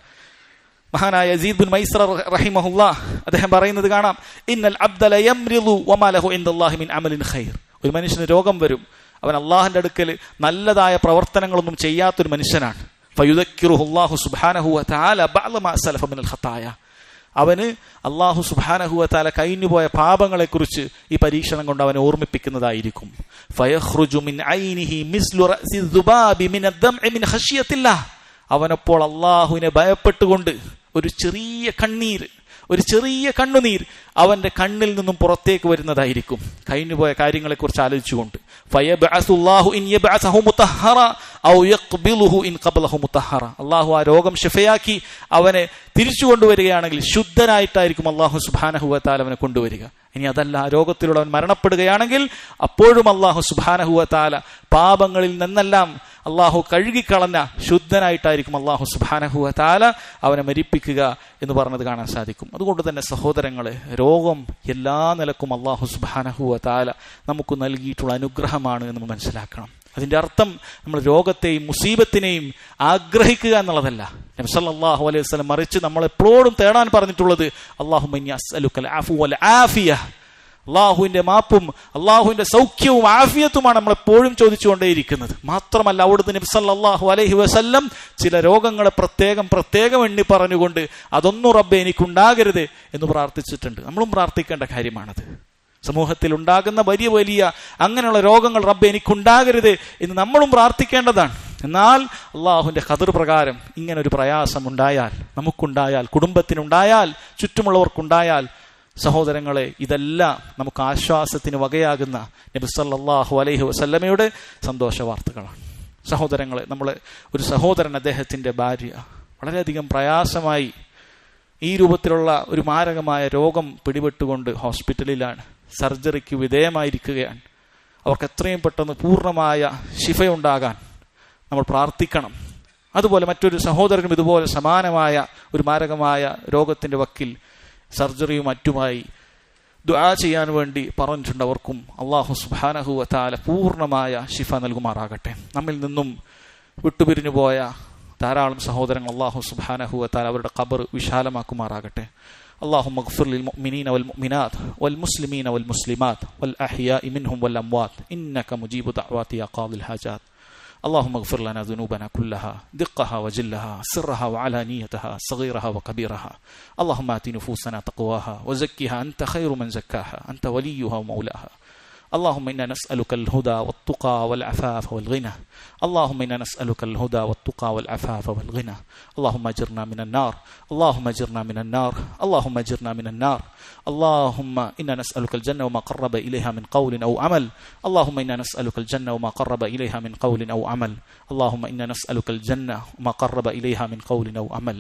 മഹാനായ യസീദ് ബിൻ മൈസ്റ റഹിമഹുല്ലാഹ് അദ്ദേഹം പറയുന്നത് കാണാം, ഇന്നൽ അബ്ദ ലയംറിദു വമാ ലഹു ഇൻദല്ലാഹി മിൻ അമലിൻ ഖൈർ. ഒരു മനുഷ്യന് രോഗം വരും, അവൻ അള്ളാഹുവിന്റെ അടുക്കൽ നല്ലതായ പ്രവർത്തനങ്ങളൊന്നും ചെയ്യാത്തൊരു മനുഷ്യനാണ്. ഫയുദക്കിറുഹുല്ലാഹു സുബ്ഹാനഹു വ തആല ബഅദ മാ സലഫ മിനൽ ഖതായ. അവന് അള്ളാഹു സുബ്ഹാനഹു വ തആല കഴിഞ്ഞുപോയ പാപങ്ങളെക്കുറിച്ച് ഈ പരീക്ഷണം കൊണ്ട് അവനെ ഓർമ്മിപ്പിക്കുന്നതായിരിക്കും. ഫയഖ്റുജു മിൻ ഐനിഹി മിസ്ലു റഅസി ദുബാബി മിൻ അദ്ദംഇ മിൻ ഖശിയത്തില്ലാഹ്. അവനപ്പോൾ അള്ളാഹുവിനെ ഭയപ്പെട്ടുകൊണ്ട് ഒരു ചെറിയ കണ്ണുനീർ അവന്റെ കണ്ണിൽ നിന്നും പുറത്തേക്ക് വരുന്നതായിരിക്കും, കഴിഞ്ഞുപോയ കാര്യങ്ങളെക്കുറിച്ച് ആലോചിച്ചുകൊണ്ട്. അള്ളാഹു ആ രോഗം ശിഫയാക്കി അവനെ തിരിച്ചു കൊണ്ടുവരികയാണെങ്കിൽ ശുദ്ധനായിട്ടായിരിക്കും അള്ളാഹു സുബ്ഹാനഹു വ തആല അവനെ കൊണ്ടുവരിക. ഇനി അതല്ല, ആ രോഗത്തിലൂടെ അവൻ മരണപ്പെടുകയാണെങ്കിൽ അപ്പോഴും അള്ളാഹു സുബ്ഹാനഹു വ തആല പാപങ്ങളിൽ നിന്നെല്ലാം അള്ളാഹു കഴുകിക്കളഞ്ഞ ശുദ്ധനായിട്ടായിരിക്കും അള്ളാഹു സുബ്ഹാനഹു വ തആല അവനെ മരിപ്പിക്കുക എന്ന് പറഞ്ഞത് കാണാൻ സാധിക്കും. അതുകൊണ്ട് തന്നെ സഹോദരങ്ങളെ, രോഗം എല്ലാ നിലക്കും അള്ളാഹു സുബ്ഹാനഹു വ തആല നമുക്ക് നൽകിയിട്ടുള്ള അനുഗ്രഹമാണ് എന്ന് മനസ്സിലാക്കണം. അതിന്റെ അർത്ഥം നമ്മൾ രോഗത്തെയും മുസീബത്തിനെയും ആഗ്രഹിക്കുക എന്നുള്ളതല്ല. നബി സല്ലല്ലാഹു അലൈഹി വസല്ലം മറിച്ച് നമ്മൾ എപ്പോഴും തേടാൻ പറഞ്ഞിട്ടുള്ളത് അല്ലാഹുമ്മ ഇന്നി അസ്അലുക്കൽ അഫ്വ വൽ ആഫിയ, അള്ളാഹുവിന്റെ മാപ്പും അള്ളാഹുവിന്റെ സൗഖ്യവും ആഫിയത്തുമാണ് നമ്മൾ എപ്പോഴും ചോദിച്ചുകൊണ്ടേയിരിക്കുന്നത്. മാത്രമല്ല അവിടുന്ന് നബി സല്ലല്ലാഹു അലൈഹി വസല്ലം ചില രോഗങ്ങളെ പ്രത്യേകം എണ്ണി പറഞ്ഞുകൊണ്ട് അതൊന്നും റബ്ബേ എനിക്കുണ്ടാകരുത് എന്ന് പ്രാർത്ഥിച്ചിട്ടുണ്ട്. നമ്മളും പ്രാർത്ഥിക്കേണ്ട കാര്യമാണത്. സമൂഹത്തിൽ ഉണ്ടാകുന്ന വലിയ അങ്ങനെയുള്ള രോഗങ്ങൾ റബ്ബേ എനിക്കുണ്ടാകരുത് എന്ന് നമ്മളും പ്രാർത്ഥിക്കേണ്ടതാണ്. എന്നാൽ അള്ളാഹുവിന്റെ ഖദർ പ്രകാരം ഇങ്ങനെ ഒരു പ്രയാസം ഉണ്ടായാൽ, നമുക്കുണ്ടായാൽ, കുടുംബത്തിനുണ്ടായാൽ, ചുറ്റുമുള്ളവർക്കുണ്ടായാൽ, സഹോദരങ്ങളെ, ഇതെല്ലാം നമുക്ക് ആശ്വാസത്തിന് വകയാകുന്ന നബി സല്ലല്ലാഹു അലൈഹി വസല്ലമയുടെ സന്തോഷ വാർത്തകളാണ്. സഹോദരങ്ങളെ, ഒരു സഹോദരൻ, അദ്ദേഹത്തിന്റെ ഭാര്യ വളരെയധികം പ്രയാസമായി ഈ രൂപത്തിലുള്ള ഒരു മാരകമായ രോഗം പിടിപെട്ടുകൊണ്ട് ഹോസ്പിറ്റലിലാണ്, സർജറിക്ക് വിധേയമായിരിക്കുകയാണ്. അവർക്ക് എത്രയും പെട്ടെന്ന് പൂർണ്ണമായ ശിഫയുണ്ടാകാൻ നമ്മൾ പ്രാർത്ഥിക്കണം. അതുപോലെ മറ്റൊരു സഹോദരനും ഇതുപോലെ സമാനമായ ഒരു മാരകമായ രോഗത്തിന്റെ വക്കിൽ സർജറിയും മറ്റുമായി ദുആ ചെയ്യാൻ വേണ്ടി പറഞ്ഞിട്ടുണ്ട്. അവർക്കും അല്ലാഹു സുബ്ഹാനഹു വ തആല പൂർണ്ണമായ ശിഫ നൽകുമാറാകട്ടെ. നമ്മിൽ നിന്നും വിട്ടുപിരിഞ്ഞു പോയ ധാരാളം സഹോദരങ്ങൾ അല്ലാഹു സുബ്ഹാനഹു വ തആല അവരുടെ ഖബർ വിശാലമാക്കുമാറാകട്ടെ. اللهم اغفر للمؤمنين والمؤمنات والمسلمين والمسلمات والأحياء منهم والأموات إنك مجيب دعوات يا قاضي الحاجات. اللهم اغفر لنا ذنوبنا كلها دقها وجلها سرها وعلانيتها صغيرها وكبيرها. اللهم آت نفوسنا تقواها وزكها أنت خير من زكاها أنت وليها ومولاها. اللهم إنا نسألك الهدى والتقى والعفاف والغنى. اللهم إنا نسألك الهدى والتقى والعفاف والغنى. اللهم أجرنا من النار. اللهم أجرنا من النار. اللهم أجرنا من النار. اللهم إنا نسألك الجنة وما قرب إليها من قول أو عمل. اللهم إنا نسألك الجنة وما قرب إليها من قول أو عمل. اللهم إنا نسألك الجنة وما قرب إليها من قول أو عمل.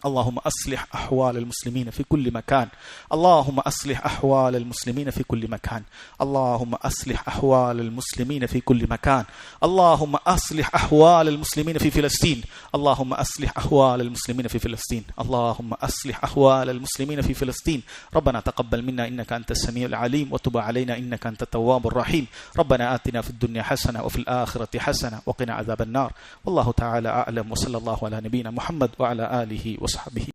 اللهم أصلح أحوال المسلمين في كل مكان. اللهم أصلح أحوال المسلمين في كل مكان. اللهم أصلح أحوال المسلمين في كل مكان. اللهم أصلح أحوال المسلمين في فلسطين. اللهم أصلح أحوال المسلمين في فلسطين. اللهم أصلح أحوال المسلمين في فلسطين. ربنا تقبل منا إنك أنت السميع العليم وتب علينا إنك أنت التواب الرحيم. ربنا آتنا في الدنيا حسنة وفي الآخرة حسنة وقنا عذاب النار. والله تعالى أعلم وصلى الله على نبينا محمد وعلى آله وصحبه.